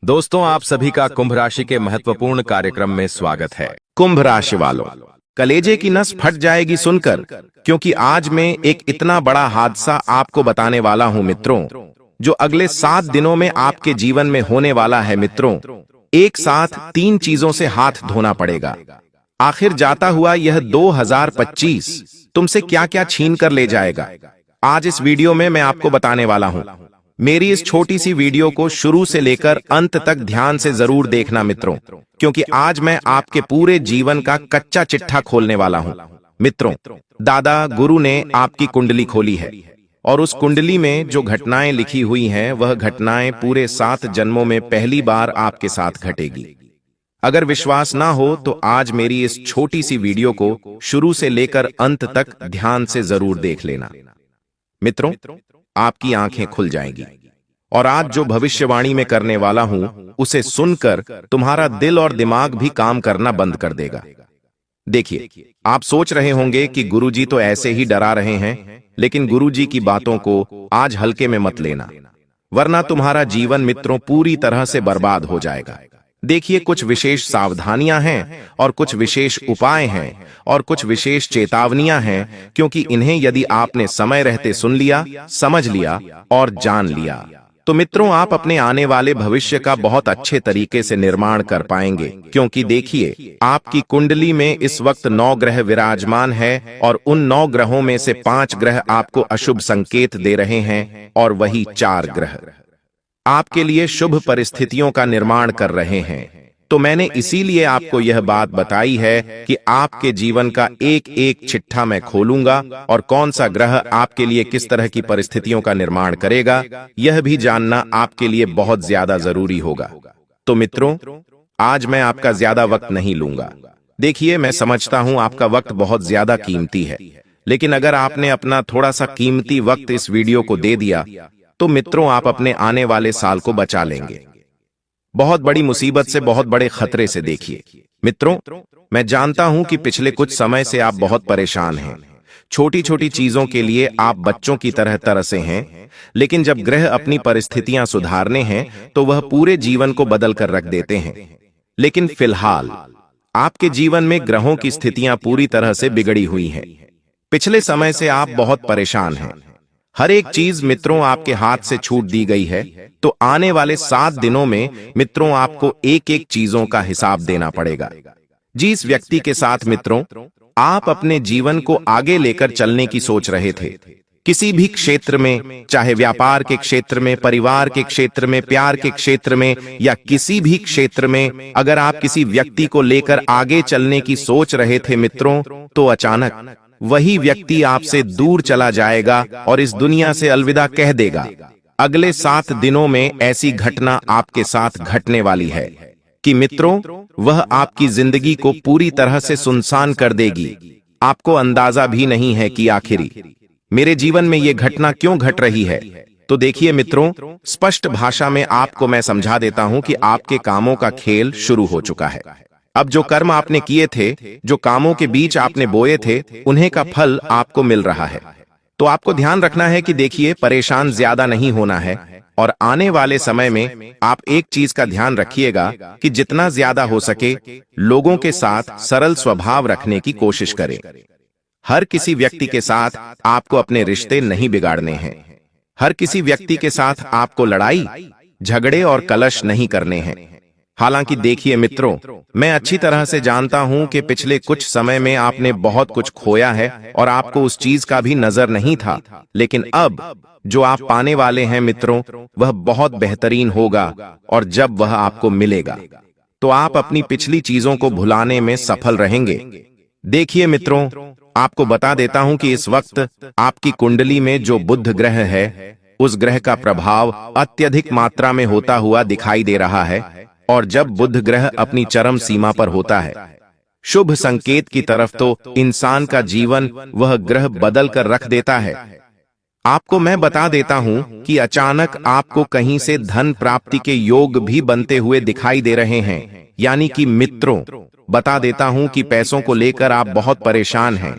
दोस्तों, आप सभी का कुंभ राशि के महत्वपूर्ण कार्यक्रम में स्वागत है। कुंभ राशि वालों, कलेजे की नस फट जाएगी सुनकर, क्योंकि आज मैं एक इतना बड़ा हादसा आपको बताने वाला हूं मित्रों, जो अगले 7 दिनों में आपके जीवन में होने वाला है मित्रों। एक साथ 3 चीजों से हाथ धोना पड़ेगा। आखिर जाता हुआ यह 2025 तुमसे क्या क्या छीन कर ले जाएगा, आज इस वीडियो में मैं आपको बताने वाला हूं। मेरी इस छोटी सी वीडियो को शुरू से लेकर अंत तक ध्यान से जरूर देखना मित्रों, क्योंकि आज मैं आपके पूरे जीवन का कच्चा चिट्ठा खोलने वाला हूं। मित्रों, दादा गुरु ने आपकी कुंडली खोली है और उस कुंडली में जो घटनाएं लिखी हुई हैं, वह घटनाएं पूरे 7 जन्मों में पहली बार आपके साथ घटेगी। अगर विश्वास ना हो तो आज मेरी इस छोटी सी वीडियो को शुरू से लेकर अंत तक ध्यान से जरूर देख लेना। मित्रों, आपकी आंखें खुल जाएंगी और आज जो भविष्यवाणी में करने वाला हूं, उसे सुनकर तुम्हारा दिल और दिमाग भी काम करना बंद कर देगा। देखिए, आप सोच रहे होंगे कि गुरुजी तो ऐसे ही डरा रहे हैं, लेकिन गुरुजी की बातों को आज हल्के में मत लेना, वरना तुम्हारा जीवन मित्रों पूरी तरह से बर्बाद हो जाएगा। देखिए, कुछ विशेष सावधानियां हैं और कुछ विशेष उपाय हैं और कुछ विशेष चेतावनियां हैं, क्योंकि इन्हें यदि आपने समय रहते सुन लिया, समझ लिया और जान लिया, तो मित्रों आप अपने आने वाले भविष्य का बहुत अच्छे तरीके से निर्माण कर पाएंगे। क्योंकि देखिए, आपकी कुंडली में इस वक्त 9 ग्रह विराजमान है और उन 9 ग्रहों में से 5 ग्रह आपको अशुभ संकेत दे रहे हैं और वही 4 ग्रह आपके लिए शुभ परिस्थितियों का निर्माण कर रहे हैं। तो मैंने इसीलिए आपको यह बात बताई है कि आपके जीवन का एक एक चिट्ठा मैं खोलूंगा और कौन सा ग्रह आपके लिए किस तरह की परिस्थितियों का निर्माण करेगा, यह भी जानना आपके लिए बहुत ज्यादा जरूरी होगा। तो मित्रों, आज मैं आपका ज्यादा वक्त नहीं लूंगा। देखिए, मैं समझता हूं आपका वक्त बहुत ज्यादा कीमती है, लेकिन अगर आपने अपना थोड़ा सा कीमती वक्त इस वीडियो को दे दिया तो मित्रों आप अपने आने वाले साल को बचा लेंगे, बहुत बड़ी मुसीबत से, बहुत बड़े खतरे से। देखिए मित्रों, मैं जानता हूं कि पिछले कुछ समय से आप बहुत परेशान हैं। छोटी छोटी चीजों के लिए आप बच्चों की तरह तरसे हैं, लेकिन जब ग्रह अपनी परिस्थितियां सुधारने हैं तो वह पूरे जीवन को बदल कर रख देते हैं। लेकिन फिलहाल आपके जीवन में ग्रहों की स्थितियां पूरी तरह से बिगड़ी हुई हैं। पिछले समय से आप बहुत परेशान हैं। हर एक चीज मित्रों आपके हाथ से छूट दी गई है, तो आने वाले 7 दिनों में मित्रों आपको एक एक चीजों का हिसाब देना पड़ेगा। जिस व्यक्ति के साथ मित्रों आप अपने जीवन को आगे लेकर चलने की सोच रहे थे, किसी भी क्षेत्र में, चाहे व्यापार के क्षेत्र में, परिवार के क्षेत्र में, प्यार के क्षेत्र में या किसी भी क्षेत्र में, अगर आप किसी व्यक्ति को लेकर आगे चलने की सोच रहे थे मित्रों, तो अचानक वही व्यक्ति आपसे दूर चला जाएगा और इस दुनिया से अलविदा कह देगा। अगले 7 दिनों में ऐसी घटना आपके साथ घटने वाली है कि मित्रों वह आपकी जिंदगी को पूरी तरह से सुनसान कर देगी। आपको अंदाजा भी नहीं है कि आखिरी मेरे जीवन में ये घटना क्यों घट रही है। तो देखिए मित्रों, स्पष्ट भाषा में आपको मैं समझा देता हूं कि आपके कामों का खेल शुरू हो चुका है। अब जो कर्म आपने किए थे, जो कामों के बीच आपने बोए थे, उन्हें का फल आपको मिल रहा है। तो आपको ध्यान रखना है कि देखिए, परेशान ज्यादा नहीं होना है और आने वाले समय में आप एक चीज का ध्यान रखिएगा कि जितना ज्यादा हो सके लोगों के साथ सरल स्वभाव रखने की कोशिश करें। हर किसी व्यक्ति के साथ आपको अपने रिश्ते नहीं बिगाड़ने हैं। हर किसी व्यक्ति के साथ आपको लड़ाई, झगड़े और कलश नहीं करने हैं। हालांकि देखिए मित्रों, मैं अच्छी तरह से जानता हूं कि पिछले कुछ समय में आपने बहुत कुछ खोया है और आपको उस चीज का भी नजर नहीं था, लेकिन अब जो आप पाने वाले हैं मित्रों, वह बहुत बेहतरीन होगा और जब वह आपको मिलेगा तो आप अपनी पिछली चीजों को भुलाने में सफल रहेंगे। देखिए मित्रों, आपको बता देता हूं कि इस वक्त आपकी कुंडली में जो बुध ग्रह है, उस ग्रह का प्रभाव अत्यधिक मात्रा में होता हुआ दिखाई दे रहा है। और जब बुध ग्रह अपनी चरम सीमा पर होता है, शुभ संकेत की तरफ, तो इंसान का जीवन वह ग्रह बदल कर रख देता है। आपको मैं बता देता हूं कि अचानक आपको कहीं से धन प्राप्ति के योग भी बनते हुए दिखाई दे रहे हैं। यानी कि मित्रों, बता देता हूं कि पैसों को लेकर आप बहुत परेशान हैं।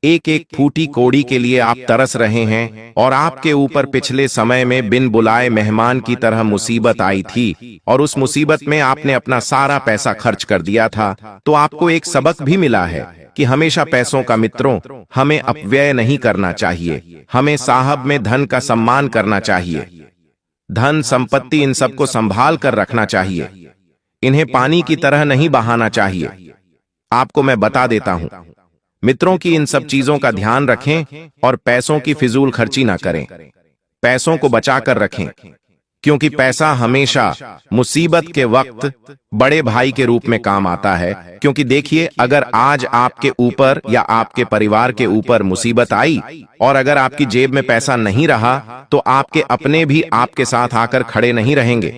एक एक फूटी कौड़ी के लिए आप तरस रहे हैं और आपके ऊपर पिछले समय में बिन बुलाए मेहमान की तरह मुसीबत आई थी और उस मुसीबत में आपने अपना सारा पैसा खर्च कर दिया था, तो आपको एक सबक भी मिला है कि हमेशा पैसों का मित्रों हमें अपव्यय नहीं करना चाहिए। हमें साहब में धन का सम्मान करना चाहिए। धन संपत्ति इन सबको संभाल कर रखना चाहिए। इन्हें पानी की तरह नहीं बहाना चाहिए। आपको मैं बता देता हूं मित्रों की इन सब चीजों का ध्यान रखें और पैसों की फिजूल खर्ची ना करें। पैसों को बचा कर रखें, क्योंकि पैसा हमेशा मुसीबत के वक्त बड़े भाई के रूप में काम आता है। क्योंकि देखिए, अगर आज आपके ऊपर या आपके परिवार के ऊपर मुसीबत आई और अगर आपकी जेब में पैसा नहीं रहा, तो आपके अपने भी आपके साथ आकर खड़े नहीं रहेंगे,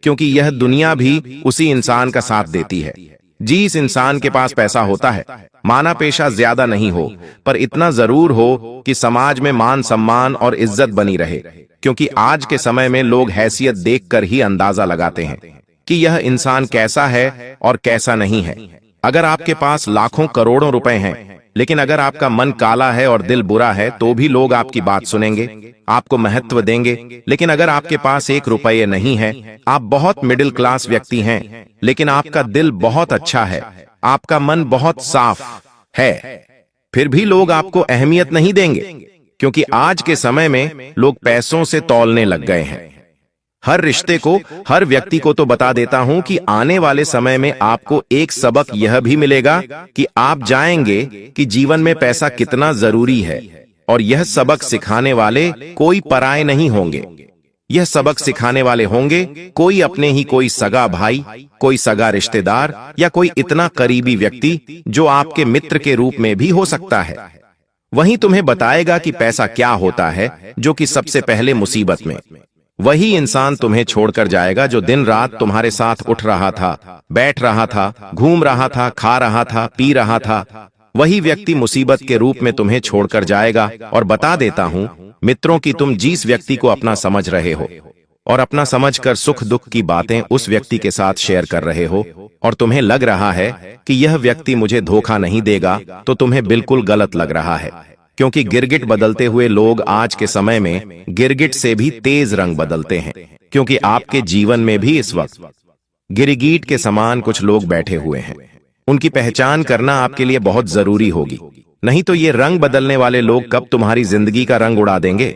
क्योंकि यह दुनिया भी उसी इंसान का साथ देती है। जिस इंसान के पास पैसा होता है, माना पेशा ज्यादा नहीं हो, पर इतना जरूर हो कि समाज में मान सम्मान और इज्जत बनी रहे। क्योंकि आज के समय में लोग हैसियत देखकर ही अंदाजा लगाते हैं कि यह इंसान कैसा है और कैसा नहीं है। अगर आपके पास लाखों करोड़ों रुपए हैं, लेकिन अगर आपका मन काला है और दिल बुरा है, तो भी लोग आपकी बात सुनेंगे, आपको महत्व देंगे। लेकिन अगर आपके पास 1 रुपये नहीं है, आप बहुत मिडिल क्लास व्यक्ति हैं, लेकिन आपका दिल बहुत अच्छा है, आपका मन बहुत साफ है, फिर भी लोग आपको अहमियत नहीं देंगे। क्योंकि आज के समय में लोग पैसों से तौलने लग गए हैं। हर रिश्ते को, हर व्यक्ति को तो बता देता हूं कि आने वाले समय में आपको एक सबक यह भी मिलेगा कि आप जाएंगे कि जीवन में पैसा कितना जरूरी है। और यह सबक सिखाने वाले कोई पराये नहीं होंगे। यह सबक सिखाने वाले होंगे कोई अपने ही कोई सगा भाई, कोई सगा रिश्तेदार या कोई इतना करीबी व्यक्ति जो आपके मित्र के रूप में भी हो सकता है। वही तुम्हें बताएगा कि पैसा क्या होता है, जो कि सबसे पहले मुसीबत में वही इंसान तुम्हें छोड़कर जाएगा जो दिन रात तुम्हारे साथ उठ रहा था, बैठ रहा था, घूम रहा था, खा रहा था, पी रहा था। वही व्यक्ति मुसीबत के रूप में तुम्हें छोड़कर जाएगा। और बता देता हूं मित्रों कि तुम जिस व्यक्ति को अपना समझ रहे हो और अपना समझकर सुख दुख की बातें उस व्यक्ति के साथ शेयर कर रहे हो और तुम्हें लग रहा है कि यह व्यक्ति मुझे धोखा नहीं देगा, तो तुम्हें बिल्कुल गलत लग रहा है। क्योंकि गिरगिट बदलते हुए लोग आज के समय में गिरगिट से भी तेज रंग बदलते हैं। क्योंकि आपके जीवन में भी इस वक्त गिरगिट के समान कुछ लोग बैठे हुए हैं। उनकी पहचान करना आपके लिए बहुत जरूरी होगी, नहीं तो ये रंग बदलने वाले लोग कब तुम्हारी जिंदगी का रंग उड़ा देंगे,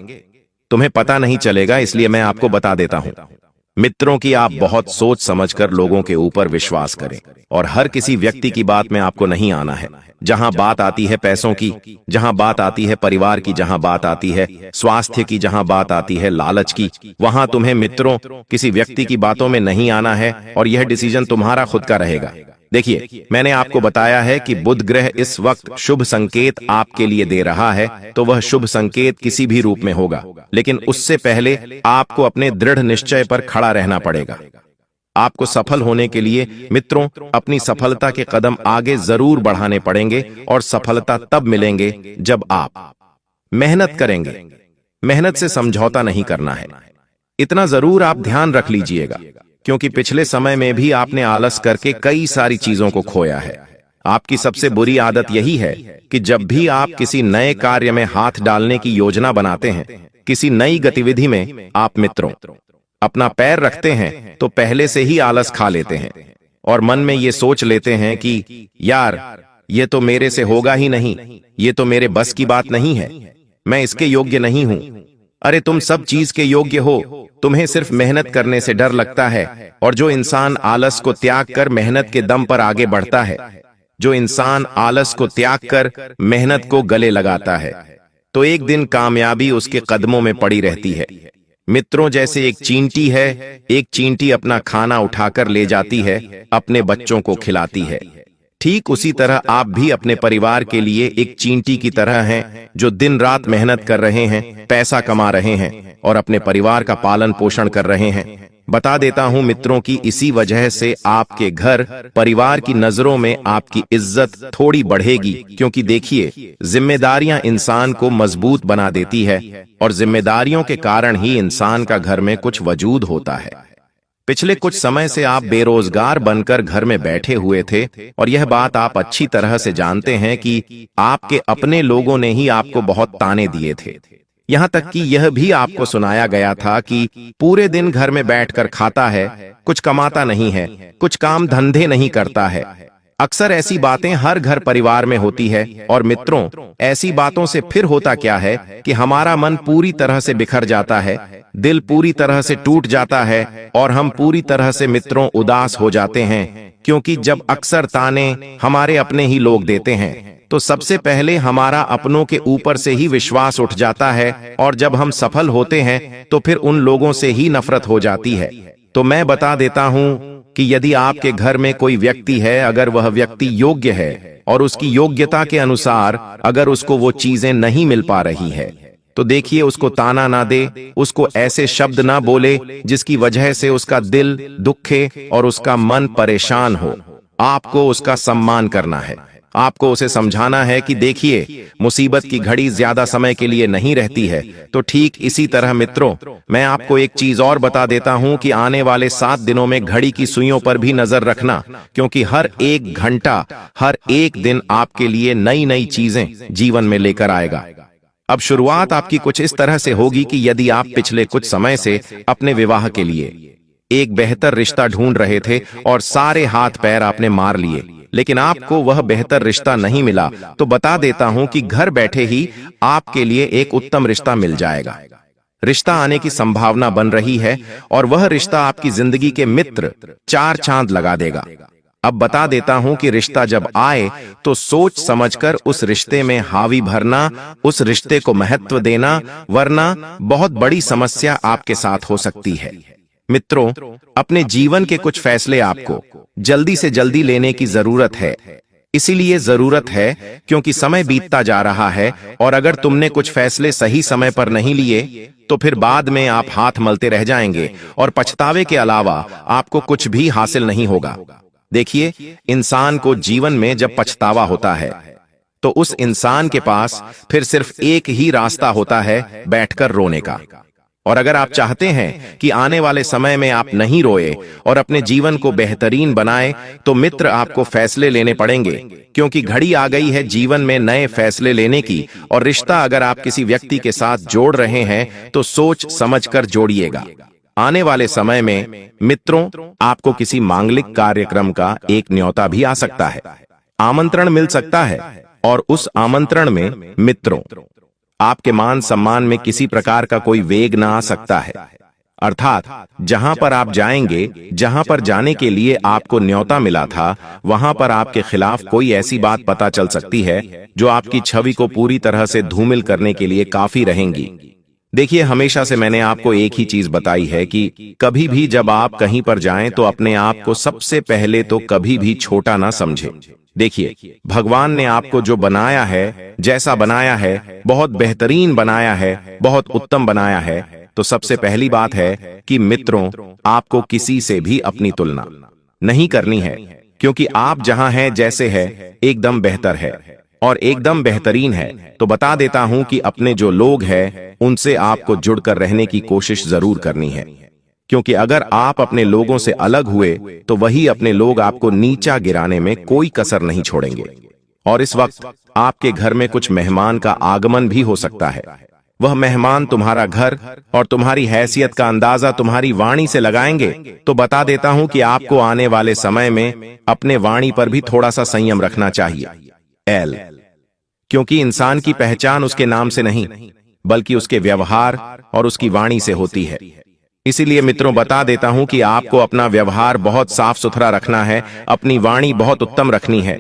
तुम्हें पता नहीं चलेगा। इसलिए मैं आपको बता देता हूं मित्रों कि आप बहुत सोच समझकर लोगों के ऊपर विश्वास करें और हर किसी व्यक्ति की बात में आपको नहीं आना है। जहां बात आती है पैसों की, जहां बात आती है परिवार की, जहां बात आती है स्वास्थ्य की, जहां बात आती है लालच की, वहां तुम्हें मित्रों किसी व्यक्ति की बातों में नहीं आना है और यह डिसीजन तुम्हारा खुद का रहेगा। देखिए, मैंने आपको बताया है कि बुध ग्रह इस वक्त शुभ संकेत आपके लिए दे रहा है, तो वह शुभ संकेत किसी भी रूप में होगा, लेकिन उससे पहले आपको अपने दृढ़ निश्चय पर खड़ा रहना पड़ेगा। आपको सफल होने के लिए मित्रों अपनी सफलता के कदम आगे जरूर बढ़ाने पड़ेंगे और सफलता तब मिलेंगे जब आप मेहनत करेंगे। मेहनत से समझौता नहीं करना है, इतना जरूर आप ध्यान रख लीजिएगा। क्योंकि पिछले समय में भी आपने आलस करके कई सारी चीजों को खोया है। आपकी सबसे बुरी आदत यही है कि जब भी आप किसी नए कार्य में हाथ डालने की योजना बनाते हैं, किसी नई गतिविधि में आप मित्रों अपना पैर रखते हैं, तो पहले से ही आलस खा लेते हैं और मन में ये सोच लेते हैं कि यार ये तो मेरे से होगा ही नहीं, ये तो मेरे बस की बात नहीं है, मैं इसके योग्य नहीं हूं। अरे तुम सब चीज के योग्य हो, तुम्हें सिर्फ मेहनत करने से डर लगता है। और जो इंसान आलस को त्याग कर मेहनत के दम पर आगे बढ़ता है, जो इंसान आलस को त्याग कर मेहनत को गले लगाता है, तो एक दिन कामयाबी उसके कदमों में पड़ी रहती है। मित्रों, जैसे एक चींटी है, एक चींटी अपना खाना उठाकर ले जाती है, अपने बच्चों को खिलाती है, ठीक उसी तरह आप भी अपने परिवार के लिए एक चींटी की तरह हैं, जो दिन रात मेहनत कर रहे हैं, पैसा कमा रहे हैं और अपने परिवार का पालन पोषण कर रहे हैं। बता देता हूं मित्रों की इसी वजह से आपके घर परिवार की नजरों में आपकी इज्जत थोड़ी बढ़ेगी। क्योंकि देखिए, जिम्मेदारियां इंसान को मजबूत बना देती है और जिम्मेदारियों के कारण ही इंसान का घर में कुछ वजूद होता है। पिछले कुछ समय से आप बेरोजगार बनकर घर में बैठे हुए थे और यह बात आप अच्छी तरह से जानते हैं कि आपके अपने लोगों ने ही आपको बहुत ताने दिए थे। यहाँ तक कि यह भी आपको सुनाया गया था कि पूरे दिन घर में बैठकर खाता है, कुछ कमाता नहीं है, कुछ काम धंधे नहीं करता है। अक्सर ऐसी बातें हर घर परिवार में होती है और मित्रों, ऐसी बातों से फिर होता क्या है कि हमारा मन पूरी तरह से बिखर जाता है, दिल पूरी तरह से टूट जाता है और हम पूरी तरह से मित्रों उदास हो जाते हैं, क्योंकि जब अक्सर ताने हमारे अपने ही लोग देते हैं तो सबसे पहले हमारा अपनों के ऊपर से ही विश्वास उठ जाता है और जब हम सफल होते हैं तो फिर उन लोगों से ही नफरत हो जाती है। तो मैं बता देता हूं कि यदि आपके घर में कोई व्यक्ति है, अगर वह व्यक्ति योग्य है और उसकी योग्यता के अनुसार अगर उसको वो चीजें नहीं मिल पा रही है, तो देखिए, उसको ताना ना दे, उसको ऐसे शब्द ना बोले जिसकी वजह से उसका दिल दुखे और उसका मन परेशान हो। आपको उसका सम्मान करना है। आपको उसे समझाना है कि देखिए, मुसीबत की घड़ी ज्यादा समय के लिए नहीं रहती है। तो ठीक इसी तरह मित्रों, मैं आपको एक चीज और बता देता हूं कि आने वाले 7 दिनों में घड़ी की सुइयों पर भी नजर रखना, क्योंकि हर एक घंटा, हर एक दिन आपके लिए नई नई चीजें जीवन में लेकर आएगा। अब शुरुआत आपकी कुछ इस तरह से होगी कि यदि आप पिछले कुछ समय से अपने विवाह के लिए एक बेहतर रिश्ता ढूंढ रहे थे और सारे हाथ पैर आपने मार लिए, लेकिन आपको वह बेहतर रिश्ता नहीं मिला, तो बता देता हूं कि घर बैठे ही आपके लिए एक उत्तम रिश्ता मिल जाएगा। रिश्ता आने की संभावना बन रही है और वह रिश्ता आपकी जिंदगी के मित्र 4 चांद लगा देगा। अब बता देता हूं कि रिश्ता जब आए तो सोच समझकर उस रिश्ते में हावी भरना, उस रिश्ते को महत्व देना, वरना बहुत बड़ी समस्या आपके साथ हो सकती है। मित्रों, अपने जीवन के कुछ फैसले आपको जल्दी से जल्दी लेने की जरूरत है। इसीलिए जरूरत है क्योंकि समय बीतता जा रहा है और अगर तुमने कुछ फैसले सही समय पर नहीं लिए तो फिर बाद में आप हाथ मलते रह जाएंगे और पछतावे के अलावा आपको कुछ भी हासिल नहीं होगा। देखिए, इंसान को जीवन में जब पछतावा होता है तो उस इंसान के पास फिर सिर्फ एक ही रास्ता होता है, बैठकर रोने का। और अगर आप चाहते हैं कि आने वाले समय में आप नहीं रोए और अपने जीवन को बेहतरीन बनाए, तो मित्र आपको फैसले लेने पड़ेंगे, क्योंकि घड़ी आ गई है जीवन में नए फैसले लेने की। और रिश्ता अगर आप किसी व्यक्ति के साथ जोड़ रहे हैं तो सोच समझकर जोड़िएगा। आने वाले समय में मित्रों, आपको किसी मांगलिक कार्यक्रम का एक न्योता भी आ सकता है, आमंत्रण मिल सकता है और उस आमंत्रण में मित्रों आपके मान सम्मान में किसी प्रकार का कोई वेग ना आ सकता है। अर्थात जहां पर आप जाएंगे, जहां पर जाने के लिए आपको न्योता मिला था, वहां पर आपके खिलाफ कोई ऐसी बात पता चल सकती है जो आपकी छवि को पूरी तरह से धूमिल करने के लिए काफी रहेंगी। देखिए, हमेशा से मैंने आपको एक ही चीज बताई है कि कभी भी जब आप कहीं पर जाएं तो अपने आप को सबसे पहले तो कभी भी छोटा ना समझें। देखिए, भगवान ने आपको जो बनाया है, जैसा बनाया है, बहुत बेहतरीन बनाया है, बहुत उत्तम बनाया है। तो सबसे पहली बात है कि मित्रों, आपको किसी से भी अपनी तुलना नहीं करनी है, क्योंकि आप जहां हैं, जैसे है, एकदम बेहतर है और एकदम बेहतरीन है। तो बता देता हूं कि अपने जो लोग हैं उनसे आपको जुड़कर रहने की कोशिश जरूर करनी है, क्योंकि अगर आप अपने लोगों से अलग हुए तो वही अपने लोग आपको नीचा गिराने में कोई कसर नहीं छोड़ेंगे। और इस वक्त आपके घर में कुछ मेहमान का आगमन भी हो सकता है। वह मेहमान तुम्हारा घर और तुम्हारी हैसियत का अंदाजा तुम्हारी वाणी से लगाएंगे। तो बता देता हूं कि आपको आने वाले समय में अपने वाणी पर भी थोड़ा सा संयम रखना चाहिए। क्योंकि इंसान की पहचान उसके नाम से नहीं, बल्कि उसके व्यवहार और उसकी वाणी से होती है। इसीलिए मित्रों, बता देता हूं कि आपको अपना व्यवहार बहुत साफ सुथरा रखना है, अपनी वाणी बहुत उत्तम रखनी है।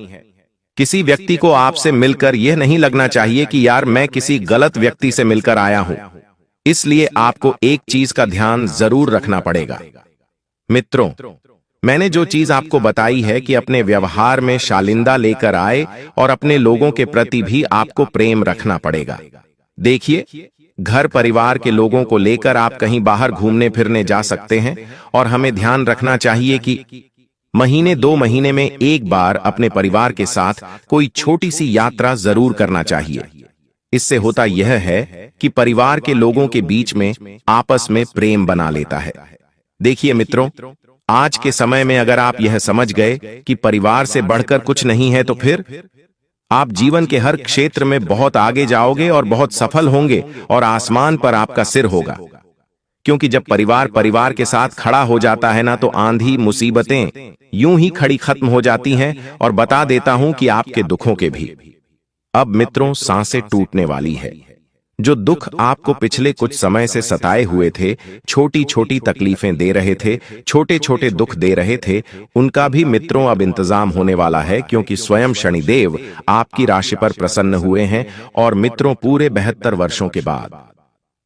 किसी व्यक्ति को आपसे मिलकर यह नहीं लगना चाहिए कि यार, मैं किसी गलत व्यक्ति से मिलकर आया हूं। इसलिए आपको एक चीज का ध्यान जरूर रखना पड़ेगा। मित्रों, मैंने जो चीज आपको बताई है कि अपने व्यवहार में शालीनता लेकर आए और अपने लोगों के प्रति भी आपको प्रेम रखना पड़ेगा। देखिए, घर परिवार के लोगों को लेकर आप कहीं बाहर घूमने फिरने जा सकते हैं और हमें ध्यान रखना चाहिए कि महीने 2 महीने में एक बार अपने परिवार के साथ कोई छोटी सी यात्रा जरूर करना चाहिए। इससे होता यह है कि परिवार के लोगों के बीच में आपस में प्रेम बना लेता है। देखिए मित्रों, आज के समय में अगर आप यह समझ गए कि परिवार से बढ़कर कुछ नहीं है, तो फिर आप जीवन के हर क्षेत्र में बहुत आगे जाओगे और बहुत सफल होंगे और आसमान पर आपका सिर होगा। क्योंकि जब परिवार परिवार के साथ खड़ा हो जाता है ना, तो आंधी मुसीबतें यूं ही खड़ी खत्म हो जाती हैं। और बता देता हूं कि आपके दुखों के भी। अब मित्रों, सांसें टूटने वाली है। जो दुख आपको पिछले कुछ समय से सताए हुए थे, छोटी छोटी तकलीफें दे रहे थे, छोटे छोटे दुख दे रहे थे, उनका भी मित्रों अब इंतजाम होने वाला है। क्योंकि स्वयं शनिदेव आपकी राशि पर प्रसन्न हुए हैं। और मित्रों, पूरे 72 वर्षों के बाद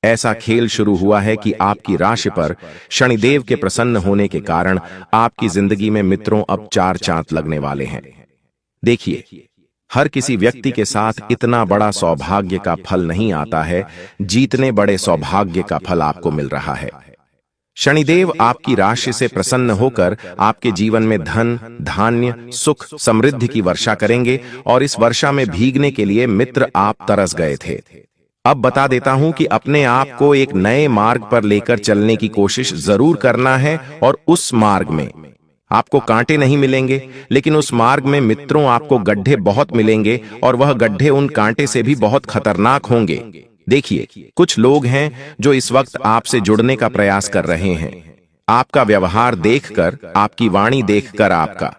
ऐसा खेल शुरू हुआ है कि आपकी राशि पर शनिदेव के प्रसन्न होने के कारण आपकी जिंदगी में मित्रों अब 4 चांद लगने वाले हैं। देखिए, हर किसी व्यक्ति के साथ इतना बड़ा सौभाग्य का फल नहीं आता है जितने बड़े सौभाग्य का फल आपको मिल रहा है। शनिदेव आपकी राशि से प्रसन्न होकर आपके जीवन में धन, धान्य, सुख, समृद्धि की वर्षा करेंगे। और इस वर्षा में भीगने के लिए मित्र आप तरस गए थे। अब बता देता हूं कि अपने आप को एक नए मार्ग पर लेकर चलने की कोशिश जरूर करना है। और उस मार्ग में आपको कांटे नहीं मिलेंगे, लेकिन उस मार्ग में मित्रों आपको गड्ढे बहुत मिलेंगे। और वह गड्ढे उन कांटे से भी बहुत खतरनाक होंगे। देखिए, कुछ लोग हैं जो इस वक्त आपसे जुड़ने का प्रयास कर रहे हैं। आपका व्यवहार देखकर, आपकी वाणी देखकर, आपका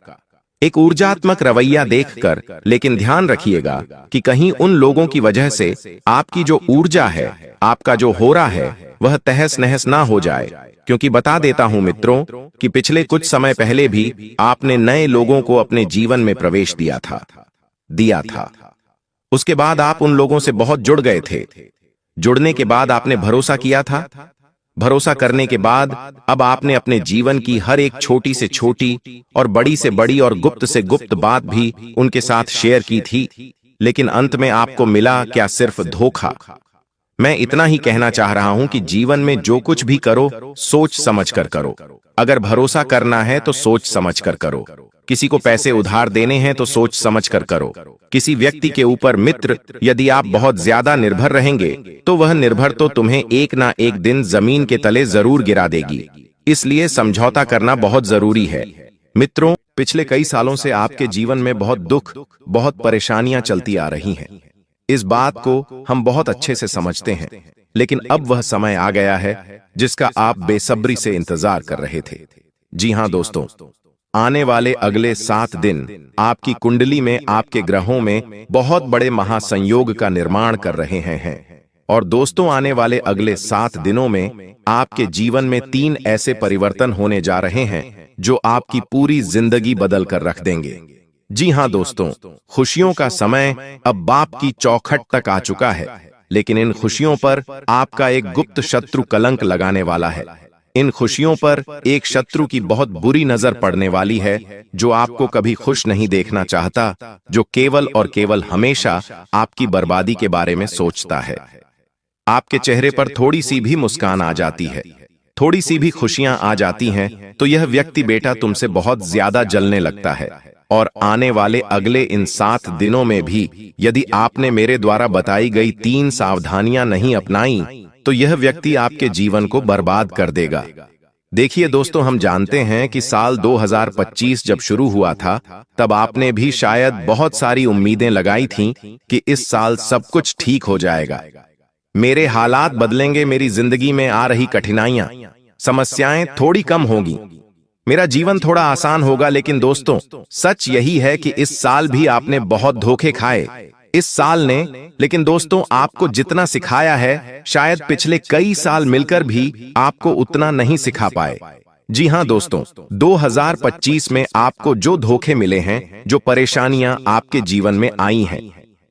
एक ऊर्जात्मक रवैया देखकर। लेकिन ध्यान रखिएगा कि कहीं उन लोगों की वजह से आपकी जो ऊर्जा है, आपका जो हो रहा है, वह तहस नहस ना हो जाए। क्योंकि बता देता हूं मित्रों कि पिछले कुछ समय पहले भी आपने नए लोगों को अपने जीवन में प्रवेश दिया था। उसके बाद आप उन लोगों से बहुत जुड़ गए थे। जुड़ने के बाद आपने भरोसा किया था। भरोसा करने के बाद अब आपने अपने जीवन की हर एक छोटी से छोटी और बड़ी से बड़ी और गुप्त से गुप्त बात भी उनके साथ शेयर की थी। लेकिन अंत में आपको मिला क्या? सिर्फ धोखा। मैं इतना ही कहना चाह रहा हूं कि जीवन में जो कुछ भी करो, सोच समझ कर करो। अगर भरोसा करना है तो सोच समझ कर करो। किसी को पैसे उधार देने हैं तो सोच समझ कर करो। किसी व्यक्ति के ऊपर मित्र यदि आप बहुत ज्यादा निर्भर रहेंगे, तो वह निर्भर तो तुम्हें एक ना एक दिन जमीन के तले जरूर गिरा देगी। इसलिए समझौता करना बहुत जरूरी है। मित्रों, पिछले कई सालों से आपके जीवन में बहुत दुख, बहुत परेशानियां चलती आ रही हैं। इस बात को हम बहुत अच्छे से समझते हैं। लेकिन अब वह समय आ गया है जिसका आप बेसब्री से इंतजार कर रहे थे। जी हां दोस्तों, आने वाले अगले 7 दिन आपकी कुंडली में, आपके ग्रहों में बहुत बड़े महासंयोग का निर्माण कर रहे हैं। और दोस्तों, आने वाले अगले 7 दिनों में आपके जीवन में 3 ऐसे परिवर्तन होने जा रहे हैं जो आपकी पूरी जिंदगी बदल कर रख देंगे। जी हां दोस्तों, खुशियों का समय अब बाप की चौखट तक आ चुका है। लेकिन इन खुशियों पर आपका एक गुप्त शत्रु कलंक लगाने वाला है। इन खुशियों पर एक शत्रु की बहुत बुरी नजर पड़ने वाली है, जो आपको कभी खुश नहीं देखना चाहता, जो केवल और केवल हमेशा आपकी बर्बादी के बारे में सोचता है। आपके चेहरे पर थोड़ी सी भी मुस्कान आ जाती है, थोड़ी सी भी खुशियां आ जाती हैं, तो यह व्यक्ति बेटा तुमसे बहुत ज्यादा जलने लगता है। और आने वाले अगले इन 7 दिनों में भी यदि आपने मेरे द्वारा बताई गई 3 सावधानियां नहीं अपनाई, तो यह व्यक्ति आपके जीवन को बर्बाद कर देगा। देखिए दोस्तों, हम जानते हैं कि साल 2025 जब शुरू हुआ था, तब आपने भी शायद बहुत सारी उम्मीदें लगाई थीं कि इस साल सब कुछ ठीक हो जाएगा, मेरे हालात बदलेंगे, मेरी जिंदगी में आ रही कठिनाइयां, समस्याएं थोड़ी कम होगी, मेरा जीवन थोड़ा आसान होगा। लेकिन दोस्तों, सच यही है कि इस साल भी आपने बहुत धोखे खाए। इस साल ने, लेकिन दोस्तों, आपको जितना सिखाया है, शायद पिछले कई साल मिलकर भी आपको उतना नहीं सिखा पाए। जी हां दोस्तों, 2025 में आपको जो धोखे मिले हैं, जो परेशानियां आपके जीवन में आई हैं,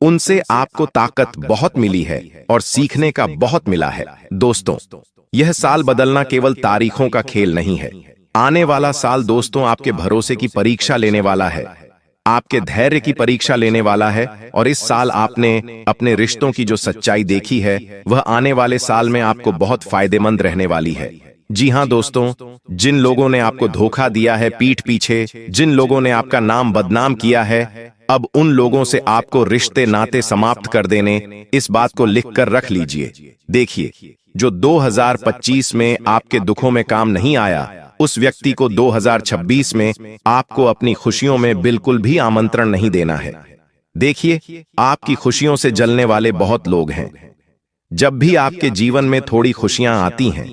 उनसे आपको ताकत बहुत मिली है और सीखने का बहुत मिला है। दोस्तों, यह साल बदलना केवल तारीखों का खेल नहीं है। आने वाला साल दोस्तों आपके भरोसे की परीक्षा लेने वाला है, आपके धैर्य की परीक्षा लेने वाला है। और इस साल आपने अपने रिश्तों की जो सच्चाई देखी है, वह आने वाले साल में आपको बहुत फायदेमंद रहने वाली है। जी हां दोस्तों, जिन लोगों ने आपको धोखा दिया है पीठ पीछे, जिन लोगों ने आपका नाम बदनाम किया है, अब उन लोगों से आपको रिश्ते नाते समाप्त कर देने, इस बात को लिख कर रख लीजिए। देखिए, जो 2025 में आपके दुखों में काम नहीं आया, उस व्यक्ति को 2026 में आपको अपनी खुशियों में बिल्कुल भी आमंत्रण नहीं देना है। देखिए, आपकी खुशियों से जलने वाले बहुत लोग हैं। जब भी आपके जीवन में थोड़ी खुशियां आती हैं,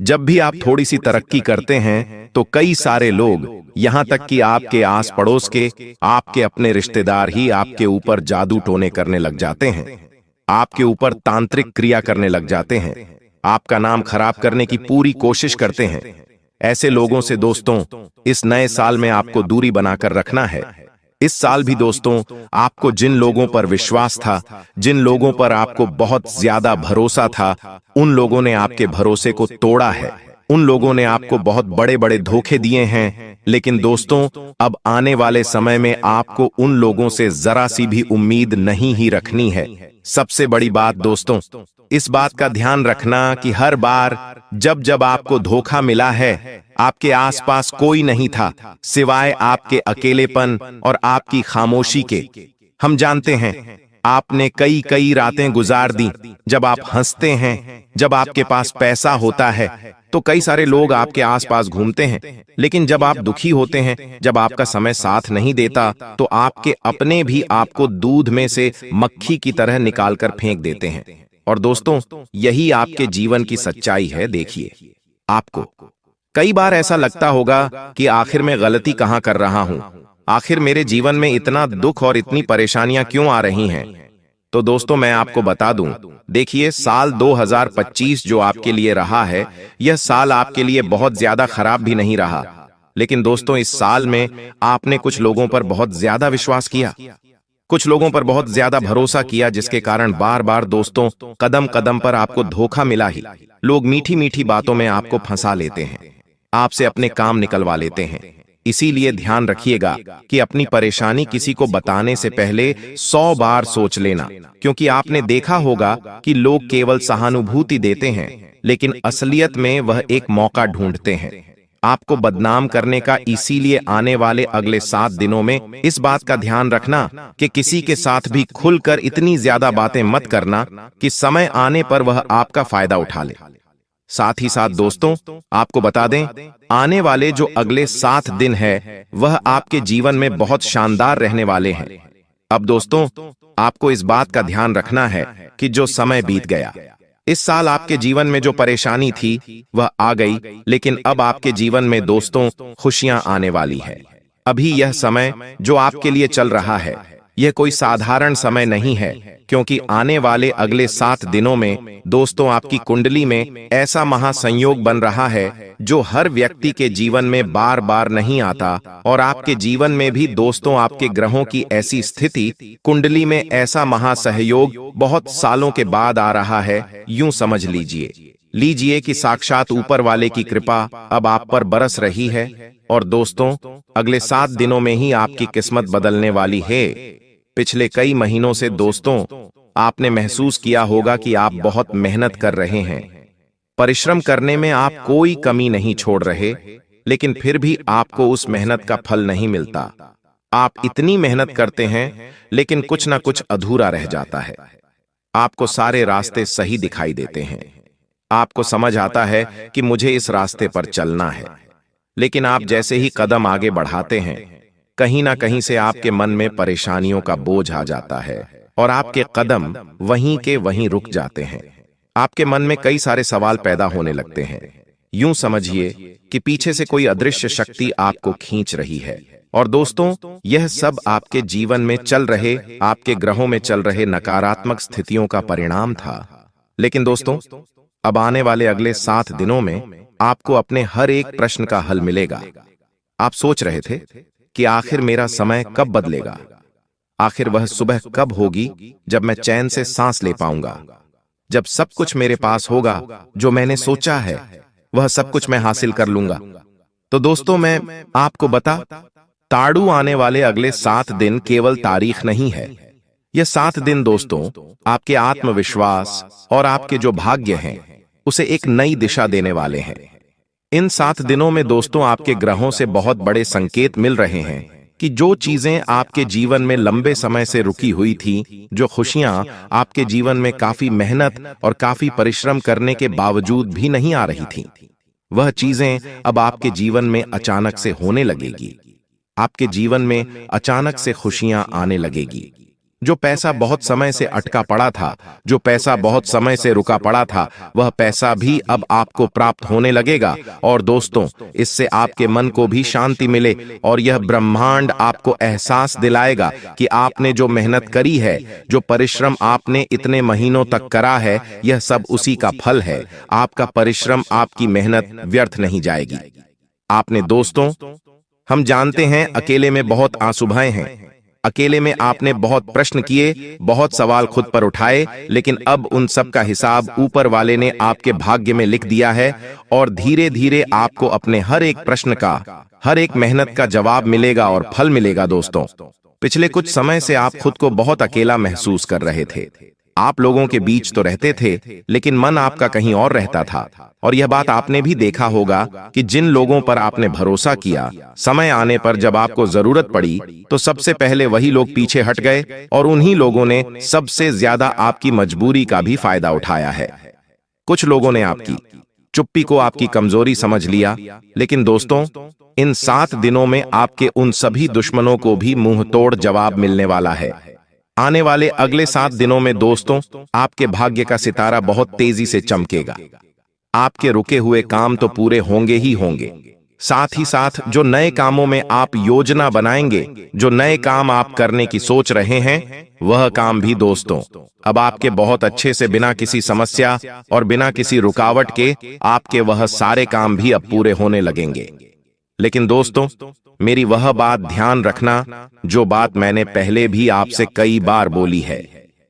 जब भी आप थोड़ी सी तरक्की करते हैं, तो कई सारे लोग, यहां तक कि आपके आस पड़ोस के, आपके अपने रिश्तेदार ही आपके ऊपर जादू टोने करने लग जाते हैं, आपके ऊपर तांत्रिक क्रिया करने लग जाते हैं, आपका नाम खराब करने की पूरी कोशिश करते हैं। ऐसे लोगों से दोस्तों, इस नए साल में आपको दूरी बनाकर रखना है। इस साल भी दोस्तों, आपको जिन लोगों पर विश्वास था, जिन लोगों पर आपको बहुत ज्यादा भरोसा था, उन लोगों ने आपके भरोसे को तोड़ा है। उन लोगों ने आपको बहुत बड़े बड़े धोखे दिए हैं। लेकिन दोस्तों, अब आने वाले समय में आपको उन लोगों से जरा सी भी उम्मीद नहीं ही रखनी है। सबसे बड़ी बात दोस्तों, इस बात का ध्यान रखना कि हर बार जब जब आपको धोखा मिला है, आपके आसपास कोई नहीं था सिवाय आपके अकेलेपन और आपकी खामोशी के। हम जानते हैं, आपने कई कई रातें गुजार दी। जब आप हंसते हैं, जब आपके पास पैसा होता है, तो कई सारे लोग आपके आसपास घूमते हैं। लेकिन जब आप दुखी होते हैं, जब आपका समय साथ नहीं देता, तो आपके अपने भी आपको दूध में से मक्खी की तरह निकालकर फेंक देते हैं। और दोस्तों, यही आपके जीवन की सच्चाई है। देखिए, आपको कई बार ऐसा लगता होगा कि आखिर मैं गलती कहां कर रहा हूं, आखिर मेरे जीवन में इतना दुख और इतनी परेशानियां क्यों आ रही हैं। तो दोस्तों, मैं आपको बता दूं, देखिए, साल 2025 जो आपके लिए रहा है, यह साल आपके लिए बहुत ज्यादा खराब भी नहीं रहा। लेकिन दोस्तों, इस साल में आपने कुछ लोगों पर बहुत ज्यादा विश्वास किया, कुछ लोगों पर बहुत ज्यादा भरोसा किया, जिसके कारण बार बार दोस्तों कदम कदम पर आपको धोखा मिला ही। लोग मीठी मीठी बातों में आपको फंसा लेते हैं, आपसे अपने काम निकलवा लेते हैं। इसीलिए ध्यान रखिएगा कि अपनी परेशानी किसी को बताने से पहले 100 बार सोच लेना, क्योंकि आपने देखा होगा कि लोग केवल सहानुभूति देते हैं, लेकिन असलियत में वह एक मौका ढूंढते हैं आपको बदनाम करने का। इसीलिए आने वाले अगले 7 दिनों में इस बात का ध्यान रखना कि किसी के साथ भी खुलकर इतनी ज्यादा बातें मत करना कि समय आने पर वह आपका फायदा उठा ले। साथ ही साथ दोस्तों, आपको बता दें, आने वाले जो अगले 7 दिन है, वह आपके जीवन में बहुत शानदार रहने वाले हैं। अब दोस्तों, आपको इस बात का ध्यान रखना है कि जो समय बीत गया, इस साल आपके जीवन में जो परेशानी थी वह आ गई, लेकिन अब आपके जीवन में दोस्तों खुशियां आने वाली है। अभी यह समय जो आपके लिए चल रहा है, यह कोई साधारण समय नहीं है, क्योंकि आने वाले अगले 7 दिनों में दोस्तों आपकी कुंडली में ऐसा महासंयोग बन रहा है जो हर व्यक्ति के जीवन में बार बार नहीं आता। और आपके जीवन में भी दोस्तों आपके ग्रहों की ऐसी स्थिति, कुंडली में ऐसा महासहयोग बहुत सालों के बाद आ रहा है। यूं समझ लीजिए कि साक्षात ऊपर वाले की कृपा अब आप पर बरस रही है। और दोस्तों, अगले 7 दिनों में ही आपकी किस्मत बदलने वाली है। पिछले कई महीनों से दोस्तों आपने महसूस किया होगा कि आप बहुत मेहनत कर रहे हैं, परिश्रम करने में आप कोई कमी नहीं छोड़ रहे, लेकिन फिर भी आपको उस मेहनत का फल नहीं मिलता। आप इतनी मेहनत करते हैं, लेकिन कुछ ना कुछ अधूरा रह जाता है। आपको सारे रास्ते सही दिखाई देते हैं, आपको समझ आता है कि मुझे इस रास्ते पर चलना है, लेकिन आप जैसे ही कदम आगे बढ़ाते हैं, कहीं ना कहीं से आपके मन में परेशानियों का बोझ आ जाता है और आपके कदम वहीं के वहीं रुक जाते हैं। आपके मन में कई सारे सवाल पैदा होने लगते हैं। यूं समझिए कि पीछे से कोई अदृश्य शक्ति आपको खींच रही है। और दोस्तों, यह सब आपके जीवन में चल रहे, आपके ग्रहों में चल रहे नकारात्मक स्थितियों का परिणाम था। लेकिन दोस्तों, अब आने वाले अगले 7 दिनों में आपको अपने हर एक प्रश्न का हल मिलेगा। आप सोच रहे थे कि आखिर मेरा समय कब बदलेगा, आखिर वह सुबह कब होगी जब मैं चैन से सांस ले पाऊंगा, जब सब कुछ मेरे पास होगा, जो मैंने सोचा है वह सब कुछ मैं हासिल कर लूंगा। तो दोस्तों, मैं आपको बता ताड़ू, आने वाले अगले 7 दिन केवल तारीख नहीं है। यह 7 दिन दोस्तों आपके आत्मविश्वास और आपके जो भाग्य हैं उसे एक नई दिशा देने वाले हैं। इन 7 दिनों में दोस्तों आपके ग्रहों से बहुत बड़े संकेत मिल रहे हैं। कि जो चीजें आपके जीवन में लंबे समय से रुकी हुई थी, जो खुशियां आपके जीवन में काफी मेहनत और काफी परिश्रम करने के बावजूद भी नहीं आ रही थीं, वह चीजें अब आपके जीवन में अचानक से होने लगेगी। आपके जीवन में अचानक से खुशियां आने लगेगी। जो पैसा बहुत समय से अटका पड़ा था, जो पैसा बहुत समय से रुका पड़ा था, वह पैसा भी अब आपको प्राप्त होने लगेगा। और दोस्तों, इससे आपके मन को भी शांति मिले और यह ब्रह्मांड आपको एहसास दिलाएगा कि आपने जो मेहनत करी है, जो परिश्रम आपने इतने महीनों तक करा है, यह सब उसी का फल है। आपका परिश्रम, आपकी मेहनत व्यर्थ नहीं जाएगी। आपने दोस्तों, हम जानते हैं अकेले में बहुत आंसू बहाए हैं, अकेले में आपने बहुत प्रश्न किए, बहुत सवाल खुद पर उठाए, लेकिन अब उन सब का हिसाब ऊपर वाले ने आपके भाग्य में लिख दिया है और धीरे धीरे आपको अपने हर एक प्रश्न का, हर एक मेहनत का जवाब मिलेगा और फल मिलेगा। दोस्तों, पिछले कुछ समय से आप खुद को बहुत अकेला महसूस कर रहे थे। आप लोगों के बीच तो रहते थे, लेकिन मन आपका कहीं और रहता था। और यह बात आपने भी देखा होगा कि जिन लोगों पर आपने भरोसा किया, समय आने पर जब आपको जरूरत पड़ी तो सबसे पहले वही लोग पीछे हट गए और उन्हीं लोगों ने सबसे ज्यादा आपकी मजबूरी का भी फायदा उठाया है। कुछ लोगों ने आपकी चुप्पी को आपकी कमजोरी समझ लिया, लेकिन दोस्तों, इन 7 दिनों में आपके उन सभी दुश्मनों को भी मुंह तोड़ जवाब मिलने वाला है। आने वाले अगले 7 दिनों में दोस्तों, आपके भाग्य का सितारा बहुत तेजी से चमकेगा। आपके रुके हुए काम तो पूरे होंगे ही होंगे, साथ ही साथ जो नए कामों में आप योजना बनाएंगे, जो नए काम आप करने की सोच रहे हैं, वह काम भी दोस्तों अब आपके बहुत अच्छे से, बिना किसी समस्या और बिना किसी रुकावट के, आपके वह सारे काम भी अब पूरे होने लगेंगे। लेकिन दोस्तों, मेरी वह बात ध्यान रखना जो बात मैंने पहले भी आपसे कई बार बोली है।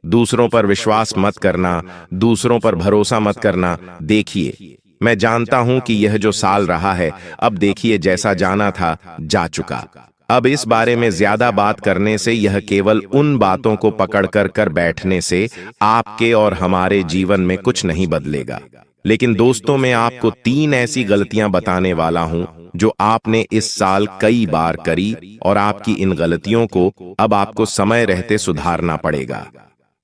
दूसरों पर विश्वास मत करना, दूसरों पर भरोसा मत करना। देखिए, मैं जानता हूं कि यह जो साल रहा है, अब देखिए जैसा जाना था जा चुका। अब इस बारे में ज्यादा बात करने से, यह केवल उन बातों को पकड़ कर बैठने से आपके और हमारे जीवन में कुछ नहीं बदलेगा। लेकिन दोस्तों, मैं आपको 3 ऐसी गलतियां बताने वाला हूं जो आपने इस साल कई बार करी और आपकी इन गलतियों को अब आपको समय रहते सुधारना पड़ेगा।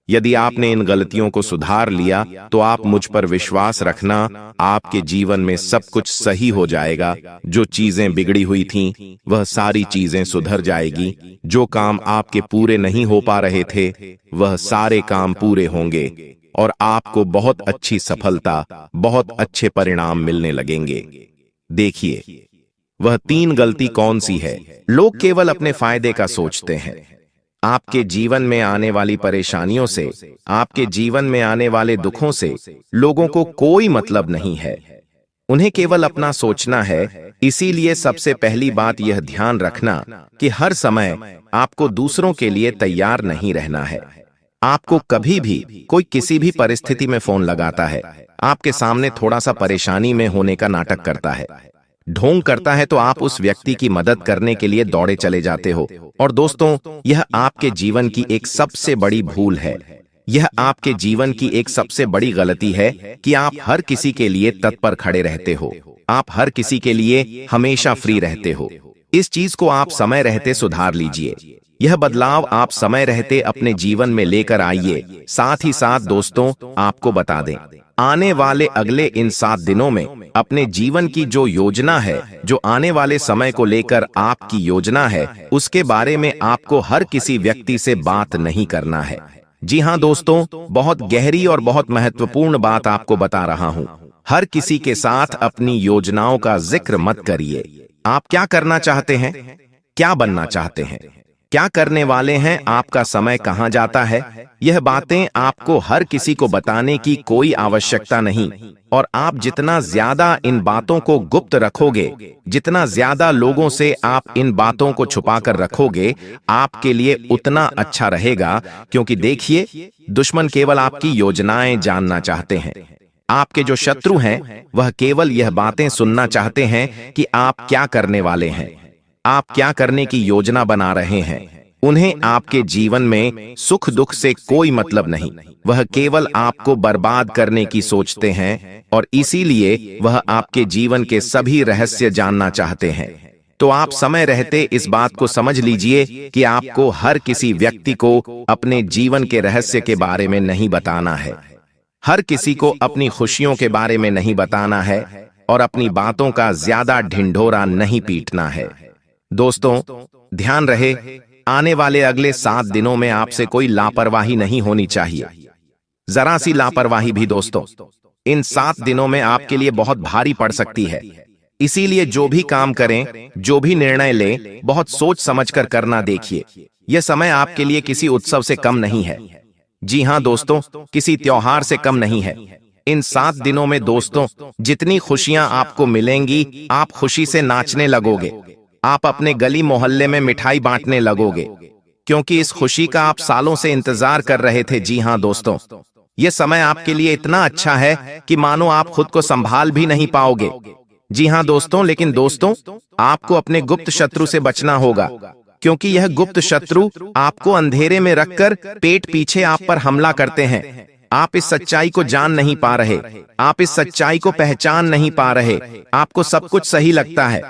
यदि आपने इन गलतियों को सुधार लिया तो आप मुझ पर विश्वास रखना, आपके जीवन में सब कुछ सही हो जाएगा। जो चीजें बिगड़ी हुई थीं, वह सारी चीजें सुधर जाएगी। जो काम आपके पूरे नहीं हो पा रहे थे, वह सारे काम पूरे होंगे और आपको बहुत अच्छी सफलता, बहुत अच्छे परिणाम मिलने लगेंगे। देखिए, वह 3 गलती कौन सी है? लोग केवल अपने फायदे का सोचते हैं। आपके जीवन में आने वाली परेशानियों से, आपके जीवन में आने वाले दुखों से लोगों को कोई मतलब नहीं है। उन्हें केवल अपना सोचना है। इसीलिए सबसे पहली बात यह ध्यान रखना कि हर समय आपको दूसरों के लिए तैयार नहीं रहना है। आपको कभी भी कोई किसी भी परिस्थिति में फोन लगाता है, आपके सामने थोड़ा सा परेशानी में होने का नाटक करता है, ढोंग करता है, तो आप उस व्यक्ति की मदद करने के लिए दौड़े चले जाते हो। और दोस्तों, यह आपके जीवन की एक सबसे बड़ी भूल है। यह आपके जीवन की एक सबसे बड़ी गलती है कि आप हर किसी के लिए तत्पर खड़े रहते हो। आप हर किसी के लिए हमेशा फ्री रहते हो। इस चीज को आप समय रहते सुधार लीजिए। यह बदलाव आप समय रहते अपने जीवन में लेकर आइए। साथ ही साथ दोस्तों, आपको बता दें, आने वाले अगले इन 7 दिनों में अपने जीवन की जो योजना है, जो आने वाले समय को लेकर आपकी योजना है, उसके बारे में आपको हर किसी व्यक्ति से बात नहीं करना है। जी हाँ दोस्तों, बहुत गहरी और बहुत महत्वपूर्ण बात आपको बता रहा हूँ। हर किसी के साथ अपनी योजनाओं का जिक्र मत करिए। आप क्या करना चाहते हैं, क्या बनना चाहते हैं, क्या करने वाले हैं, आपका समय कहां जाता है, यह बातें आपको हर किसी को बताने की कोई आवश्यकता नहीं। और आप जितना ज्यादा इन बातों को गुप्त रखोगे, जितना ज्यादा लोगों से आप इन बातों को छुपाकर रखोगे, आपके लिए उतना अच्छा रहेगा। क्योंकि देखिए, दुश्मन केवल आपकी योजनाएं जानना चाहते हैं। आपके जो शत्रु हैं, वह केवल यह बातें सुनना चाहते हैं कि आप क्या करने वाले हैं, आप क्या करने की योजना बना रहे हैं। उन्हें आपके जीवन में सुख दुख से कोई मतलब नहीं। वह केवल आपको बर्बाद करने की सोचते हैं और इसीलिए वह आपके जीवन के सभी रहस्य जानना चाहते हैं। तो आप समय रहते इस बात को समझ लीजिए कि आपको हर किसी व्यक्ति को अपने जीवन के रहस्य के बारे में नहीं बताना है, हर किसी को अपनी खुशियों के बारे में नहीं बताना है और अपनी बातों का ज्यादा ढिंढोरा नहीं पीटना है। दोस्तों, ध्यान रहे, आने वाले अगले 7 दिनों में आपसे कोई लापरवाही नहीं होनी चाहिए, जरा सी लापरवाही भी दोस्तों इन 7 दिनों में आपके लिए बहुत भारी पड़ सकती है। इसीलिए जो भी काम करें, जो भी निर्णय लें, बहुत सोच समझकर करना। देखिए, यह समय आपके लिए किसी उत्सव से कम नहीं है। जी हां दोस्तों, किसी त्योहार से कम नहीं है। इन 7 दिनों में दोस्तों जितनी खुशियां आपको मिलेंगी, आप खुशी से नाचने लगोगे, आप अपने गली मोहल्ले में मिठाई बांटने लगोगे, क्योंकि इस खुशी का आप सालों से इंतजार कर रहे थे। जी हां दोस्तों, यह समय आपके लिए इतना अच्छा है कि मानो आप खुद को संभाल भी नहीं पाओगे। जी हां दोस्तों, लेकिन दोस्तों आपको अपने गुप्त शत्रु से बचना होगा, क्योंकि यह गुप्त शत्रु आपको अंधेरे में रखकर पेट पीछे आप पर हमला करते हैं। आप इस सच्चाई को जान नहीं पा रहे, आप इस सच्चाई को पहचान नहीं पा रहे। आपको सब कुछ सही लगता है,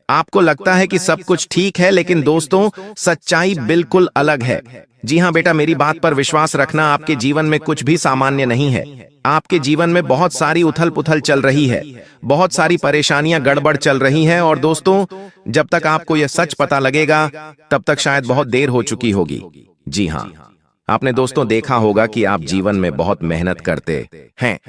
आपको लगता है कि सब कुछ ठीक है, लेकिन दोस्तों सच्चाई बिल्कुल अलग है। जी हां बेटा, मेरी बात पर विश्वास रखना, आपके जीवन में कुछ भी सामान्य नहीं है। आपके जीवन में बहुत सारी उथल पुथल चल रही है, बहुत सारी परेशानियां गड़बड़ चल रही हैं, और दोस्तों जब तक आपको यह सच पता लगेगा तब तक शायद बहुत देर हो चुकी होगी। जी हां, आपने दोस्तों देखा होगा कि आप जीवन में बहुत मेहनत करते हैं,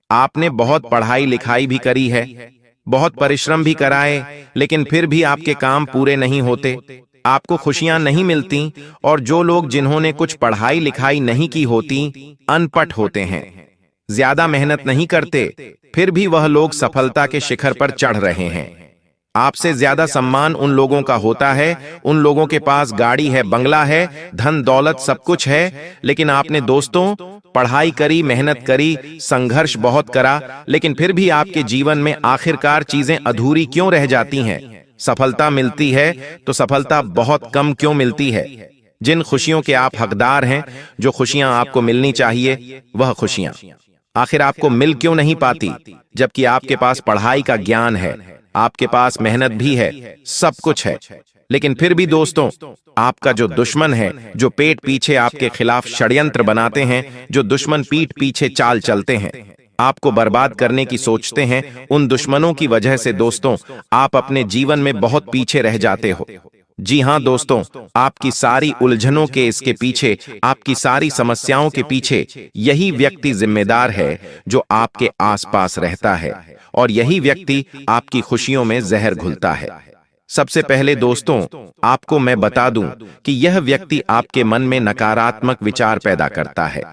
आपने बहुत पढ़ाई लिखाई भी करी है, बहुत परिश्रम भी कराए, लेकिन फिर भी आपके काम पूरे नहीं होते, आपको खुशियां नहीं मिलती। और जो लोग जिन्होंने कुछ पढ़ाई लिखाई नहीं की होती, अनपढ़ होते हैं, ज्यादा मेहनत नहीं करते, फिर भी वह लोग सफलता के शिखर पर चढ़ रहे हैं। आपसे ज्यादा सम्मान उन लोगों का होता है, उन लोगों के पास गाड़ी है, बंगला है, धन दौलत सब कुछ है, लेकिन आपने दोस्तों पढ़ाई करी, मेहनत करी, संघर्ष बहुत करा, लेकिन फिर भी आपके जीवन में आखिरकार चीजें अधूरी क्यों रह जाती हैं? सफलता मिलती है तो सफलता बहुत कम क्यों मिलती है? जिन खुशियों के आप हकदार हैं, जो खुशियां आपको मिलनी चाहिए, वह खुशियां आखिर आपको मिल क्यों नहीं पाती? जबकि आपके पास पढ़ाई का ज्ञान है, आपके पास मेहनत भी है, सब कुछ है, लेकिन फिर भी दोस्तों आपका जो दुश्मन है, जो पेट पीछे आपके खिलाफ षड्यंत्र बनाते हैं, जो दुश्मन पीठ पीछे चाल चलते हैं, आपको बर्बाद करने की सोचते हैं, उन दुश्मनों की वजह से दोस्तों आप अपने जीवन में बहुत पीछे रह जाते हो। जी हां दोस्तों, आपकी सारी उलझनों के इसके पीछे, आपकी सारी समस्याओं के पीछे यही व्यक्ति जिम्मेदार है जो आपके आसपास रहता है, और यही व्यक्ति आपकी खुशियों में जहर घुलता है। सबसे पहले दोस्तों आपको मैं बता दूं कि यह व्यक्ति आपके मन में नकारात्मक विचार पैदा करता है।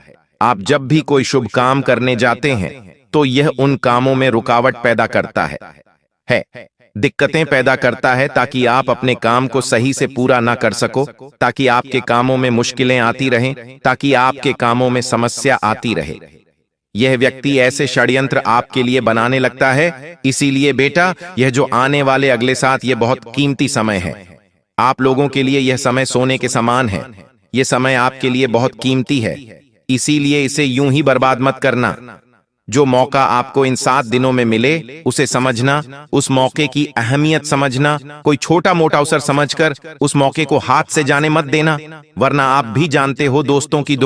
आप जब भी कोई शुभ काम करने जाते हैं तो यह उन कामों में रुकावट पैदा करता है, दिक्कतें पैदा करता है, ताकि आप अपने काम को सही से पूरा ना कर सको, ताकि आपके कामों में मुश्किलें आती रहें, ताकि आपके कामों में समस्या आती रहे। यह व्यक्ति ऐसे षड्यंत्र आपके लिए बनाने लगता है। इसीलिए बेटा, यह जो आने वाले अगले 7 ये बहुत कीमती समय है। आप लोगों के लिए यह समय सोने के समान है, यह समय आपके लिए बहुत कीमती है, इसीलिए इसे यूं ही बर्बाद मत करना। जो मौका आपको इन 7 दिनों में मिले उसे समझना, उस मौके की अहमियत समझना, कोई छोटा मोटा अवसर समझकर उस मौके को हाथ से जाने मत देना, वरना आप भी जानते हो दोस्तों की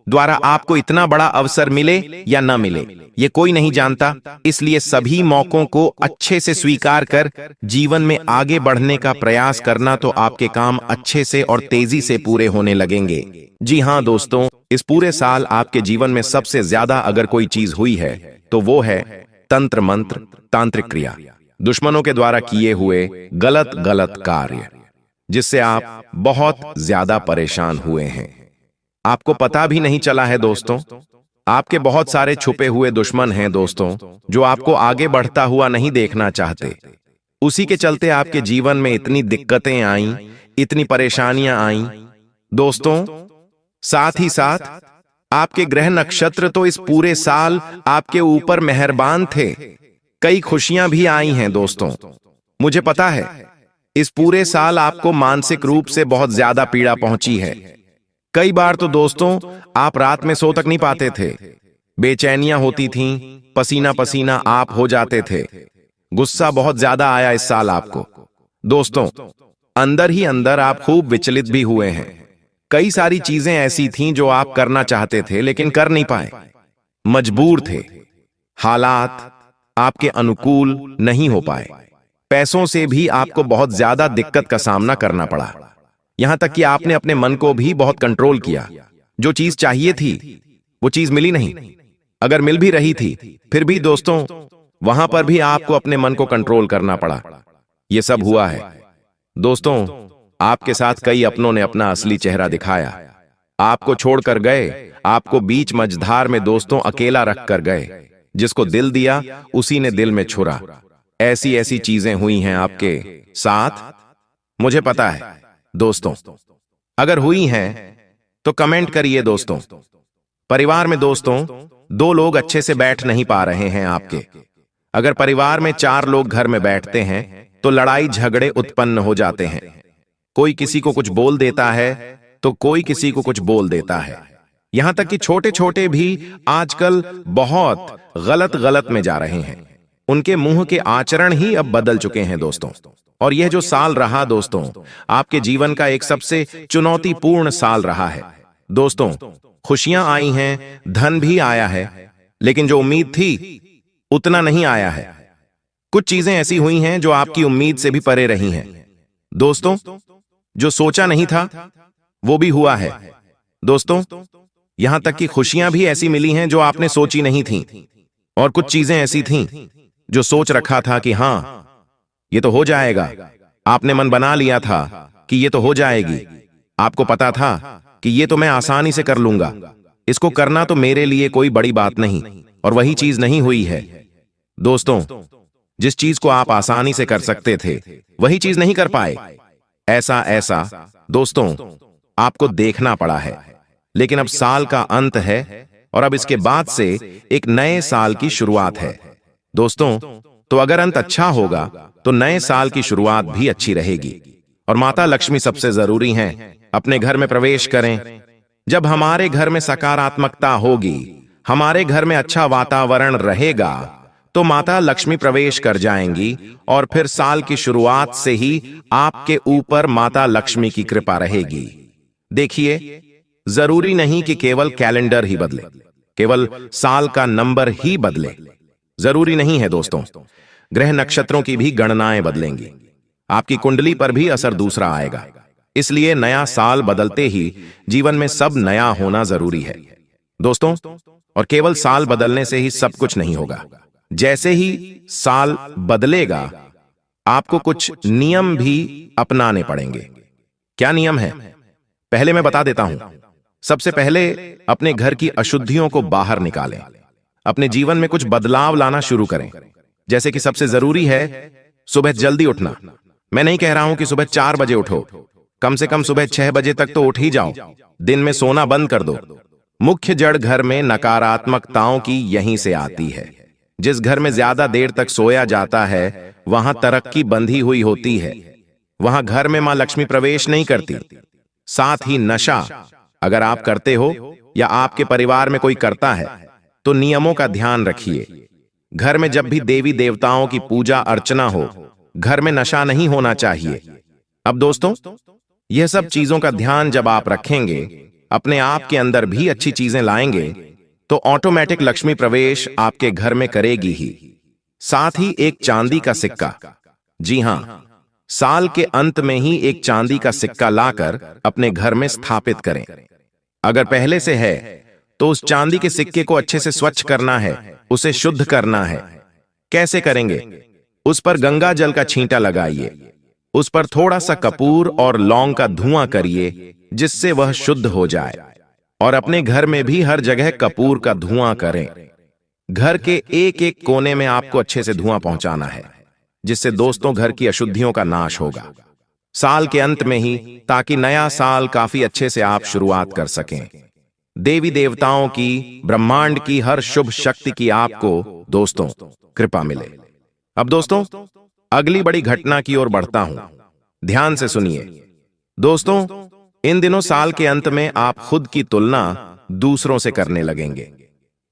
द्वारा आपको इतना बड़ा अवसर मिले या न मिले, ये कोई नहीं जानता। इसलिए सभी मौकों को अच्छे से स्वीकार कर जीवन में आगे बढ़ने का प्रयास करना, तो आपके काम अच्छे से और तेजी से पूरे होने लगेंगे। जी हां दोस्तों, इस पूरे साल आपके जीवन में सबसे ज्यादा अगर कोई चीज हुई है तो वो है तंत्र मंत्र, तांत्रिक क्रिया, दुश्मनों के द्वारा किए हुए गलत कार्य, जिससे आप बहुत ज्यादा परेशान हुए हैं। आपको पता भी नहीं चला है दोस्तों। आपके बहुत सारे छुपे हुए दुश्मन हैं दोस्तों, जो आपको आगे बढ़ता हुआ नहीं देखना चाहते। उसी के चलते आपके जीवन में इतनी दिक्कतें आईं, इतनी परेशानियां आईं दोस्तों। साथ ही साथ आपके ग्रह नक्षत्र तो इस पूरे साल आपके ऊपर मेहरबान थे। कई खुशियां भी आई हैं दोस्तों। मुझे पता है इस पूरे साल आपको मानसिक रूप से बहुत ज्यादा पीड़ा पहुंची है। कई बार तो दोस्तों आप रात में सो तक नहीं पाते थे, बेचैनियां होती थीं, पसीना पसीना आप हो जाते थे। गुस्सा बहुत ज्यादा आया इस साल आपको। दोस्तों, अंदर ही अंदर आप खूब विचलित भी हुए हैं। कई सारी चीजें ऐसी थीं जो आप करना चाहते थे लेकिन कर नहीं पाए, मजबूर थे। हालात आपके अनुकूल नहीं हो पाए। पैसों से भी आपको बहुत ज्यादा दिक्कत का सामना करना पड़ा। यहां तक कि आपने अपने मन को भी बहुत कंट्रोल किया। जो चीज चाहिए थी वो चीज मिली नहीं। अगर मिल भी रही थी फिर भी दोस्तों, वहां पर भी आपको अपने मन को कंट्रोल करना पड़ा। ये सब हुआ है दोस्तों। आपके साथ कई अपनों ने अपना असली चेहरा दिखाया। आपको छोड़कर गए, आपको बीच मझधार में दोस्तों अकेला रख कर गए। जिसको दिल दिया उसी ने दिल में छुरा। ऐसी ऐसी चीजें हुई हैं आपके साथ, मुझे पता है दोस्तों। अगर हुई हैं तो कमेंट करिए दोस्तों। परिवार में दोस्तों 2 लोग अच्छे से बैठ नहीं पा रहे हैं आपके। अगर परिवार में 4 लोग घर में बैठते हैं तो लड़ाई झगड़े उत्पन्न हो जाते हैं। कोई किसी को कुछ बोल देता है तो कोई किसी को कुछ बोल देता है। यहां तक कि छोटे छोटे भी आजकल बहुत गलत गलत में जा रहे हैं। उनके मुंह के आचरण ही अब बदल चुके हैं दोस्तों। और यह जो साल रहा दोस्तों, आपके जीवन का एक सबसे चुनौतीपूर्ण साल रहा है दोस्तों। खुशियां आई हैं, धन भी आया है, लेकिन जो उम्मीद थी उतना नहीं आया है। कुछ चीजें ऐसी हुई हैं जो आपकी उम्मीद से भी परे रही हैं दोस्तों। जो सोचा नहीं था वो भी हुआ है दोस्तों। यहां तक कि खुशियां भी ऐसी मिली हैं जो आपने सोची नहीं थी। और कुछ चीजें ऐसी थीं जो सोच रखा था कि हां ये तो हो जाएगा। आपने मन बना लिया था कि ये तो हो जाएगी। आपको पता था कि ये तो मैं आसानी से कर लूंगा, इसको करना तो मेरे लिए कोई बड़ी बात नहीं। और वही चीज नहीं हुई है दोस्तों। जिस चीज को आप आसानी से कर सकते थे वही चीज नहीं कर पाए। ऐसा दोस्तों आपको देखना पड़ा है। लेकिन अब साल का अंत है और अब इसके बाद से एक नए साल की शुरुआत है दोस्तों। तो अगर अंत अच्छा होगा तो नए साल की शुरुआत भी अच्छी रहेगी। और माता लक्ष्मी सबसे जरूरी हैं। अपने घर में प्रवेश करें। जब हमारे घर में सकारात्मकता होगी, हमारे घर में अच्छा वातावरण रहेगा, तो माता लक्ष्मी प्रवेश कर जाएंगी और फिर साल की शुरुआत से ही आपके ऊपर माता लक्ष्मी की कृपा रहेगी। देखिए, जरूरी नहीं कि केवल कैलेंडर ही बदले, केवल साल का नंबर ही बदले। जरूरी नहीं है दोस्तों। ग्रह नक्षत्रों की भी गणनाएं बदलेंगी। आपकी कुंडली पर भी असर दूसरा आएगा। इसलिए नया साल बदलते ही जीवन में सब नया होना जरूरी है दोस्तों। और केवल साल बदलने से ही सब कुछ नहीं होगा। जैसे ही साल बदलेगा आपको कुछ नियम भी अपनाने पड़ेंगे। क्या नियम है पहले मैं बता देता हूं। सबसे पहले अपने घर की अशुद्धियों को बाहर निकालें। अपने जीवन में कुछ बदलाव लाना शुरू करें। जैसे कि सबसे जरूरी है सुबह जल्दी उठना। मैं नहीं कह रहा हूं कि सुबह 4 बजे उठो, कम से कम सुबह 6 बजे तक तो उठ ही जाओ। दिन में सोना बंद कर दो। मुख्य जड़ घर में नकारात्मकताओं की यहीं से आती है। जिस घर में ज्यादा देर तक सोया जाता है वहां तरक्की बंधी हुई होती है। वहां घर में मां लक्ष्मी प्रवेश नहीं करती। साथ ही नशा अगर आप करते हो या आपके परिवार में कोई करता है तो नियमों का ध्यान रखिए। घर में जब भी देवी देवताओं की पूजा अर्चना हो, घर में नशा नहीं होना चाहिए। अब दोस्तों, यह सब चीजों का ध्यान जब आप रखेंगे, अपने आप के अंदर भी अच्छी चीजें लाएंगे, तो ऑटोमेटिक लक्ष्मी प्रवेश आपके घर में करेगी ही। साथ ही एक चांदी का सिक्का, जी हां, साल के अंत में ही एक चांदी का सिक्का लाकर अपने घर में स्थापित करें। अगर पहले से है तो उस चांदी के सिक्के को अच्छे से स्वच्छ करना है, उसे शुद्ध करना है। कैसे करेंगे? उस पर गंगा जल का छींटा लगाइए, उस पर थोड़ा सा कपूर और लौंग का धुआं करिए जिससे वह शुद्ध हो जाए। और अपने घर में भी हर जगह कपूर का धुआं करें। घर के एक एक कोने में आपको अच्छे से धुआं पहुंचाना है, जिससे दोस्तों घर की अशुद्धियों का नाश होगा साल के अंत में ही, ताकि नया साल काफी अच्छे से आप शुरुआत कर सकें। देवी देवताओं की, ब्रह्मांड की हर शुभ शक्ति की आपको दोस्तों कृपा मिले। अब दोस्तों अगली बड़ी घटना की ओर बढ़ता हूं, ध्यान से सुनिए। दोस्तों इन दिनों साल के अंत में आप खुद की तुलना दूसरों से करने लगेंगे।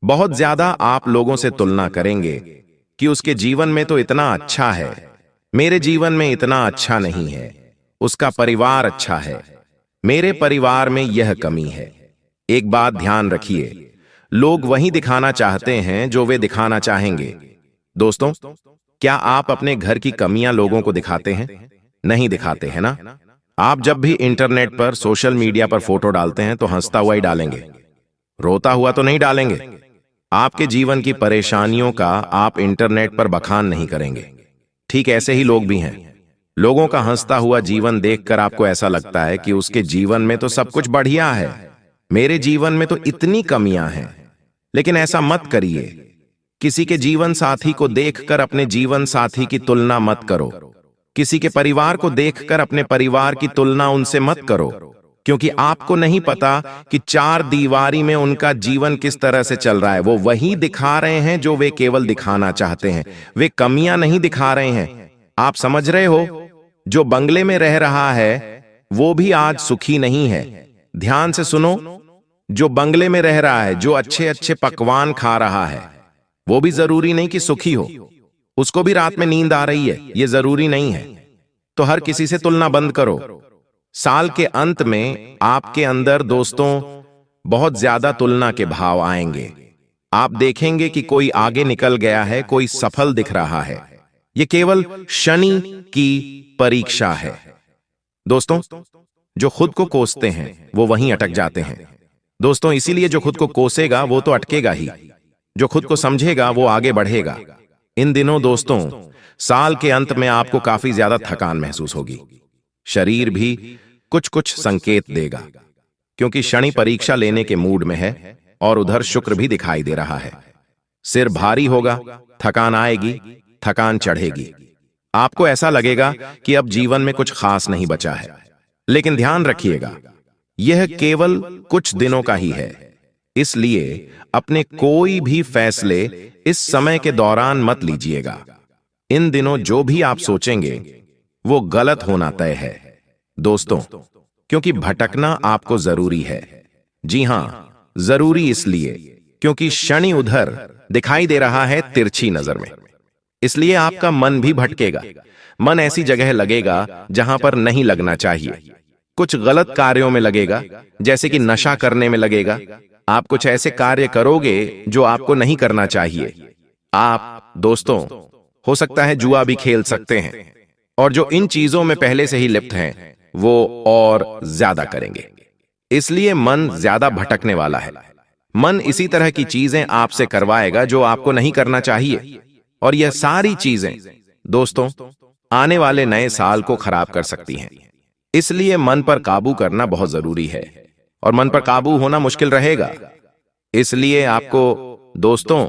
बहुत ज्यादा आप लोगों से तुलना करेंगे कि उसके जीवन में तो इतना अच्छा है, मेरे जीवन में इतना अच्छा नहीं है, उसका परिवार अच्छा है, मेरे परिवार में यह कमी है। एक बात ध्यान रखिए, लोग वही दिखाना चाहते हैं जो वे दिखाना चाहेंगे। दोस्तों, क्या आप अपने घर की कमियां लोगों को दिखाते हैं? नहीं दिखाते हैं ना? आप जब भी इंटरनेट पर, सोशल मीडिया पर फोटो डालते हैं तो हंसता हुआ ही डालेंगे, रोता हुआ तो नहीं डालेंगे। आपके जीवन की परेशानियों का आप इंटरनेट पर बखान नहीं करेंगे। ठीक ऐसे ही लोग भी हैं। लोगों का हंसता हुआ जीवन देखकर आपको ऐसा लगता है कि उसके जीवन में तो सब कुछ बढ़िया है, मेरे जीवन में तो इतनी कमियां हैं। लेकिन ऐसा मत करिए। किसी के जीवन साथी को देखकर अपने जीवन साथी की तुलना मत करो। किसी के परिवार को देखकर अपने परिवार की तुलना उनसे मत करो, क्योंकि आपको नहीं पता कि चार दीवारी में उनका जीवन किस तरह से चल रहा है। वो वही दिखा रहे हैं जो वे केवल दिखाना चाहते हैं। वे कमियां नहीं दिखा रहे हैं। आप समझ रहे हो? जो बंगले में रह रहा है वो भी आज सुखी नहीं है। ध्यान से सुनो, जो बंगले में रह रहा है, जो अच्छे अच्छे पकवान खा रहा है, वो भी जरूरी नहीं कि सुखी हो। उसको भी रात में नींद आ रही है, ये जरूरी नहीं है। तो हर किसी से तुलना बंद करो। साल के अंत में आपके अंदर दोस्तों बहुत ज्यादा तुलना के भाव आएंगे। आप देखेंगे कि कोई आगे निकल गया है, कोई सफल दिख रहा है। ये केवल शनि की परीक्षा है। दोस्तों, जो खुद को कोसते हैं वो वहीं अटक जाते हैं। दोस्तों, इसीलिए जो खुद को कोसेगा वो तो अटकेगा ही, जो खुद को समझेगा वो आगे बढ़ेगा। इन दिनों दोस्तों, साल के अंत में आपको काफी ज्यादा थकान महसूस होगी। शरीर भी कुछ कुछ संकेत देगा, क्योंकि शनि परीक्षा लेने के मूड में है और उधर शुक्र भी दिखाई दे रहा है। सिर भारी होगा, थकान आएगी, थकान चढ़ेगी। आपको ऐसा लगेगा कि अब जीवन में कुछ खास नहीं बचा है। लेकिन ध्यान रखिएगा, यह केवल कुछ दिनों का ही है। इसलिए अपने कोई भी फैसले इस समय के दौरान मत लीजिएगा। इन दिनों जो भी आप सोचेंगे वो गलत होना तय है दोस्तों, क्योंकि भटकना आपको जरूरी है। जी हां, जरूरी इसलिए क्योंकि शनि उधर दिखाई दे रहा है तिरछी नजर में। इसलिए आपका मन भी भटकेगा। मन ऐसी जगह लगेगा जहां पर नहीं लगना चाहिए। कुछ गलत कार्यों में लगेगा, जैसे कि नशा करने में लगेगा। आप कुछ ऐसे कार्य करोगे जो आपको नहीं करना चाहिए। आप दोस्तों, हो सकता है जुआ भी खेल सकते हैं, और जो इन चीजों में पहले से ही लिप्त हैं वो और ज्यादा करेंगे। इसलिए मन ज्यादा भटकने वाला है। मन इसी तरह की चीजें आपसे करवाएगा जो आपको नहीं करना चाहिए, और यह सारी चीजें दोस्तों आने वाले नए साल को खराब कर सकती हैं। इसलिए मन पर काबू करना बहुत जरूरी है, और मन पर काबू होना मुश्किल रहेगा। इसलिए आपको दोस्तों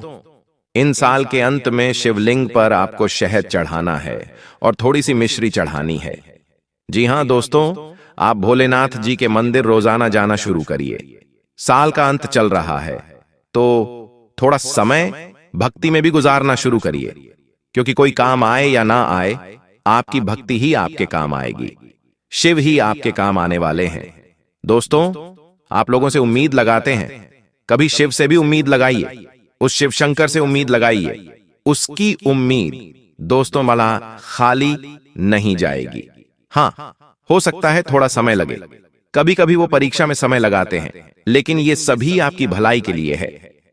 इन साल के अंत में शिवलिंग पर आपको शहद चढ़ाना है और थोड़ी सी मिश्री चढ़ानी है। जी हां दोस्तों, आप भोलेनाथ जी के मंदिर रोजाना जाना शुरू करिए। साल का अंत चल रहा है तो थोड़ा समय भक्ति में भी गुजारना शुरू करिए, क्योंकि कोई काम आए या ना आए, आपकी भक्ति ही आपके काम आएगी। शिव ही आपके काम आने वाले हैं। दोस्तों, आप लोगों से उम्मीद लगाते हैं, कभी शिव से भी उम्मीद लगाइए, उस शिव शंकर से उम्मीद लगाइए। उसकी उम्मीद दोस्तों मला खाली नहीं जाएगी। हां, हो सकता है थोड़ा समय लगे, कभी कभी वो परीक्षा में समय लगाते हैं, लेकिन ये सभी आपकी भलाई के लिए है।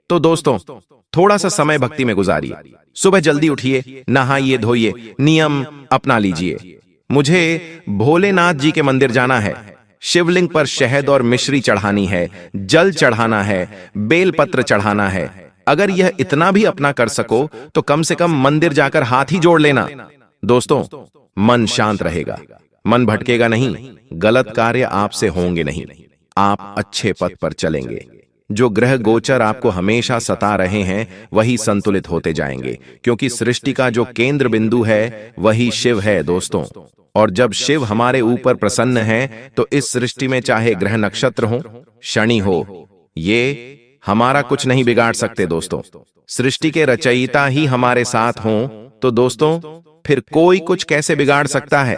तो दोस्तों, थोड़ा सा समय भक्ति में गुजारिए। सुबह जल्दी उठिए, नहाइए धोइए, नियम अपना लीजिए। मुझे भोलेनाथ जी के मंदिर जाना है, शिवलिंग पर शहद और मिश्री चढ़ानी है, जल चढ़ाना है, बेलपत्र चढ़ाना है। अगर यह इतना भी अपना कर सको तो कम से कम मंदिर जाकर हाथ ही जोड़ लेना। दोस्तों, मन शांत रहेगा, मन भटकेगा नहीं, गलत कार्य आपसे होंगे नहीं, आप अच्छे पथ पर चलेंगे। जो ग्रह गोचर आपको हमेशा सता रहे हैं वही संतुलित होते जाएंगे, क्योंकि सृष्टि का जो केंद्र बिंदु है वही शिव है दोस्तों। और जब शिव हमारे ऊपर प्रसन्न है तो इस सृष्टि में चाहे ग्रह नक्षत्र हो, शनि हो, ये हमारा कुछ नहीं बिगाड़ सकते दोस्तों। सृष्टि के रचयिता ही हमारे साथ हों तो दोस्तों फिर कोई कुछ कैसे बिगाड़ सकता है।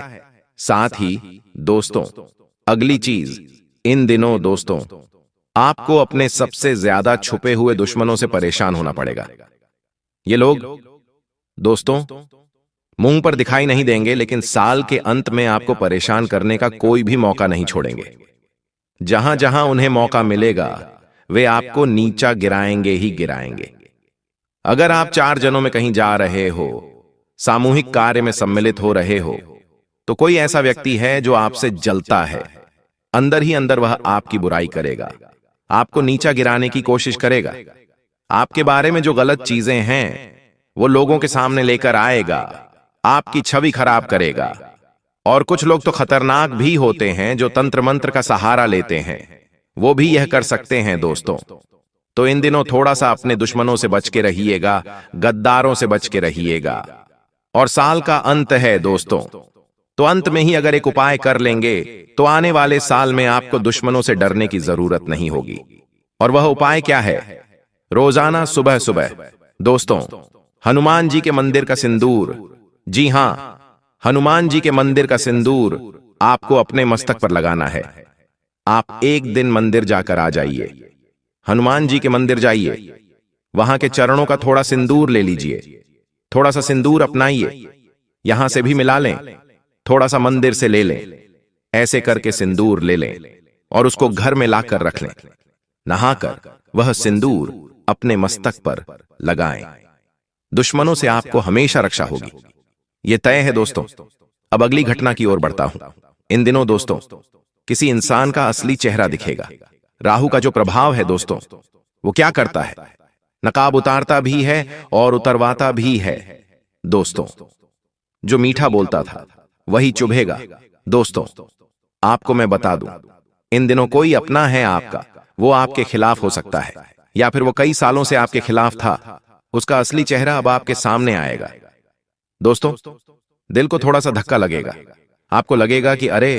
साथ ही दोस्तों, अगली चीज, इन दिनों दोस्तों आपको अपने सबसे ज्यादा छुपे हुए दुश्मनों से परेशान होना पड़ेगा। ये लोग दोस्तों मुंह पर दिखाई नहीं देंगे, लेकिन साल के अंत में आपको परेशान करने का कोई भी मौका नहीं छोड़ेंगे। जहां जहां उन्हें मौका मिलेगा वे आपको नीचा गिराएंगे ही गिराएंगे। अगर आप 4 जनों में कहीं जा रहे हो, सामूहिक कार्य में सम्मिलित हो रहे हो, तो कोई ऐसा व्यक्ति है जो आपसे जलता है। अंदर ही अंदर वह आपकी बुराई करेगा, आपको नीचा गिराने की कोशिश करेगा। आपके बारे में जो गलत चीजें हैं वो लोगों के सामने लेकर आएगा, आपकी छवि खराब करेगा। और कुछ लोग तो खतरनाक भी होते हैं जो तंत्र मंत्र का सहारा लेते हैं, वो भी यह कर सकते हैं दोस्तों। तो इन दिनों थोड़ा सा अपने दुश्मनों से बच के रहिएगा, गद्दारों से बच के रहिएगा। और साल का अंत है दोस्तों, तो अंत में ही अगर एक उपाय कर लेंगे तो आने वाले साल में आपको दुश्मनों से डरने की जरूरत नहीं होगी। और वह उपाय क्या है? रोजाना सुबह सुबह दोस्तों हनुमान जी के मंदिर का सिंदूर, जी हां, हनुमान जी के मंदिर का सिंदूर आपको अपने मस्तक पर लगाना है। आप एक दिन मंदिर जाकर आ जाइए, हनुमान जी के मंदिर जाइए, वहां के चरणों का थोड़ा सिंदूर ले लीजिए, थोड़ा सा सिंदूर अपनाइए, यहां से भी मिला लें, थोड़ा सा मंदिर से ले लें। ऐसे करके सिंदूर ले लें और उसको घर में लाकर रख लें। नहाकर वह सिंदूर अपने मस्तक पर लगाएं। दुश्मनों से आपको हमेशा रक्षा होगी, यह तय है दोस्तों। अब अगली घटना की ओर बढ़ता हूं। इन दिनों दोस्तों किसी इंसान का असली चेहरा दिखेगा। राहु का जो प्रभाव है दोस्तों, वो क्या करता है? नकाब उतारता भी है और उतरवाता भी है दोस्तों। जो मीठा बोलता था वही चुभेगा दोस्तों। आपको मैं बता दूं, इन दिनों कोई अपना है आपका, वो आपके खिलाफ हो सकता है, या फिर वो कई सालों से आपके खिलाफ था, उसका असली चेहरा अब आपके सामने आएगा दोस्तों। दिल को थोड़ा सा धक्का लगेगा, आपको लगेगा कि अरे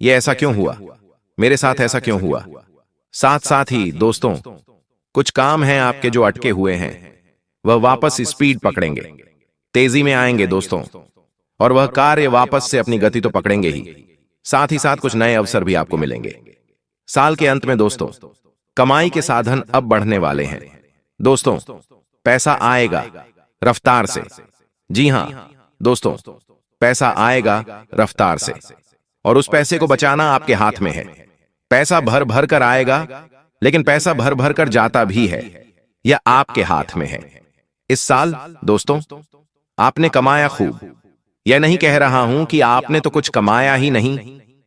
ये ऐसा क्यों हुआ, मेरे साथ ऐसा क्यों हुआ। साथ साथ ही दोस्तों कुछ काम हैं आपके जो अटके हुए हैं, वह वापस स्पीड पकड़ेंगे, तेजी में आएंगे दोस्तों। और वह कार्य वापस से अपनी गति तो पकड़ेंगे ही, साथ ही साथ कुछ नए अवसर भी आपको मिलेंगे। साल के अंत में दोस्तों कमाई के साधन अब बढ़ने वाले हैं दोस्तों। पैसा आएगा रफ्तार से, जी हां दोस्तों, पैसा आएगा रफ्तार से। और उस पैसे को बचाना आपके हाथ में है। पैसा भर भर कर आएगा, लेकिन पैसा भर भर कर जाता भी है, यह आपके हाथ में है। इस साल दोस्तों आपने कमाया खूब। यह नहीं कह रहा हूं कि आपने तो कुछ कमाया ही नहीं,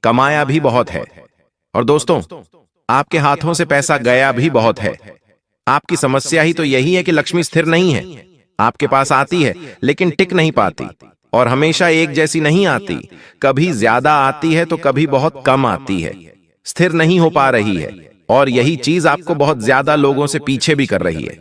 कमाया भी बहुत है। और दोस्तों आपके हाथों से पैसा गया भी बहुत है। आपकी समस्या ही तो यही है कि लक्ष्मी स्थिर नहीं है। आपके पास आती है लेकिन टिक नहीं पाती, और हमेशा एक जैसी नहीं आती, कभी ज्यादा आती है तो कभी बहुत कम आती है, स्थिर नहीं हो पा रही है। और यही चीज आपको बहुत ज्यादा लोगों से पीछे भी कर रही है।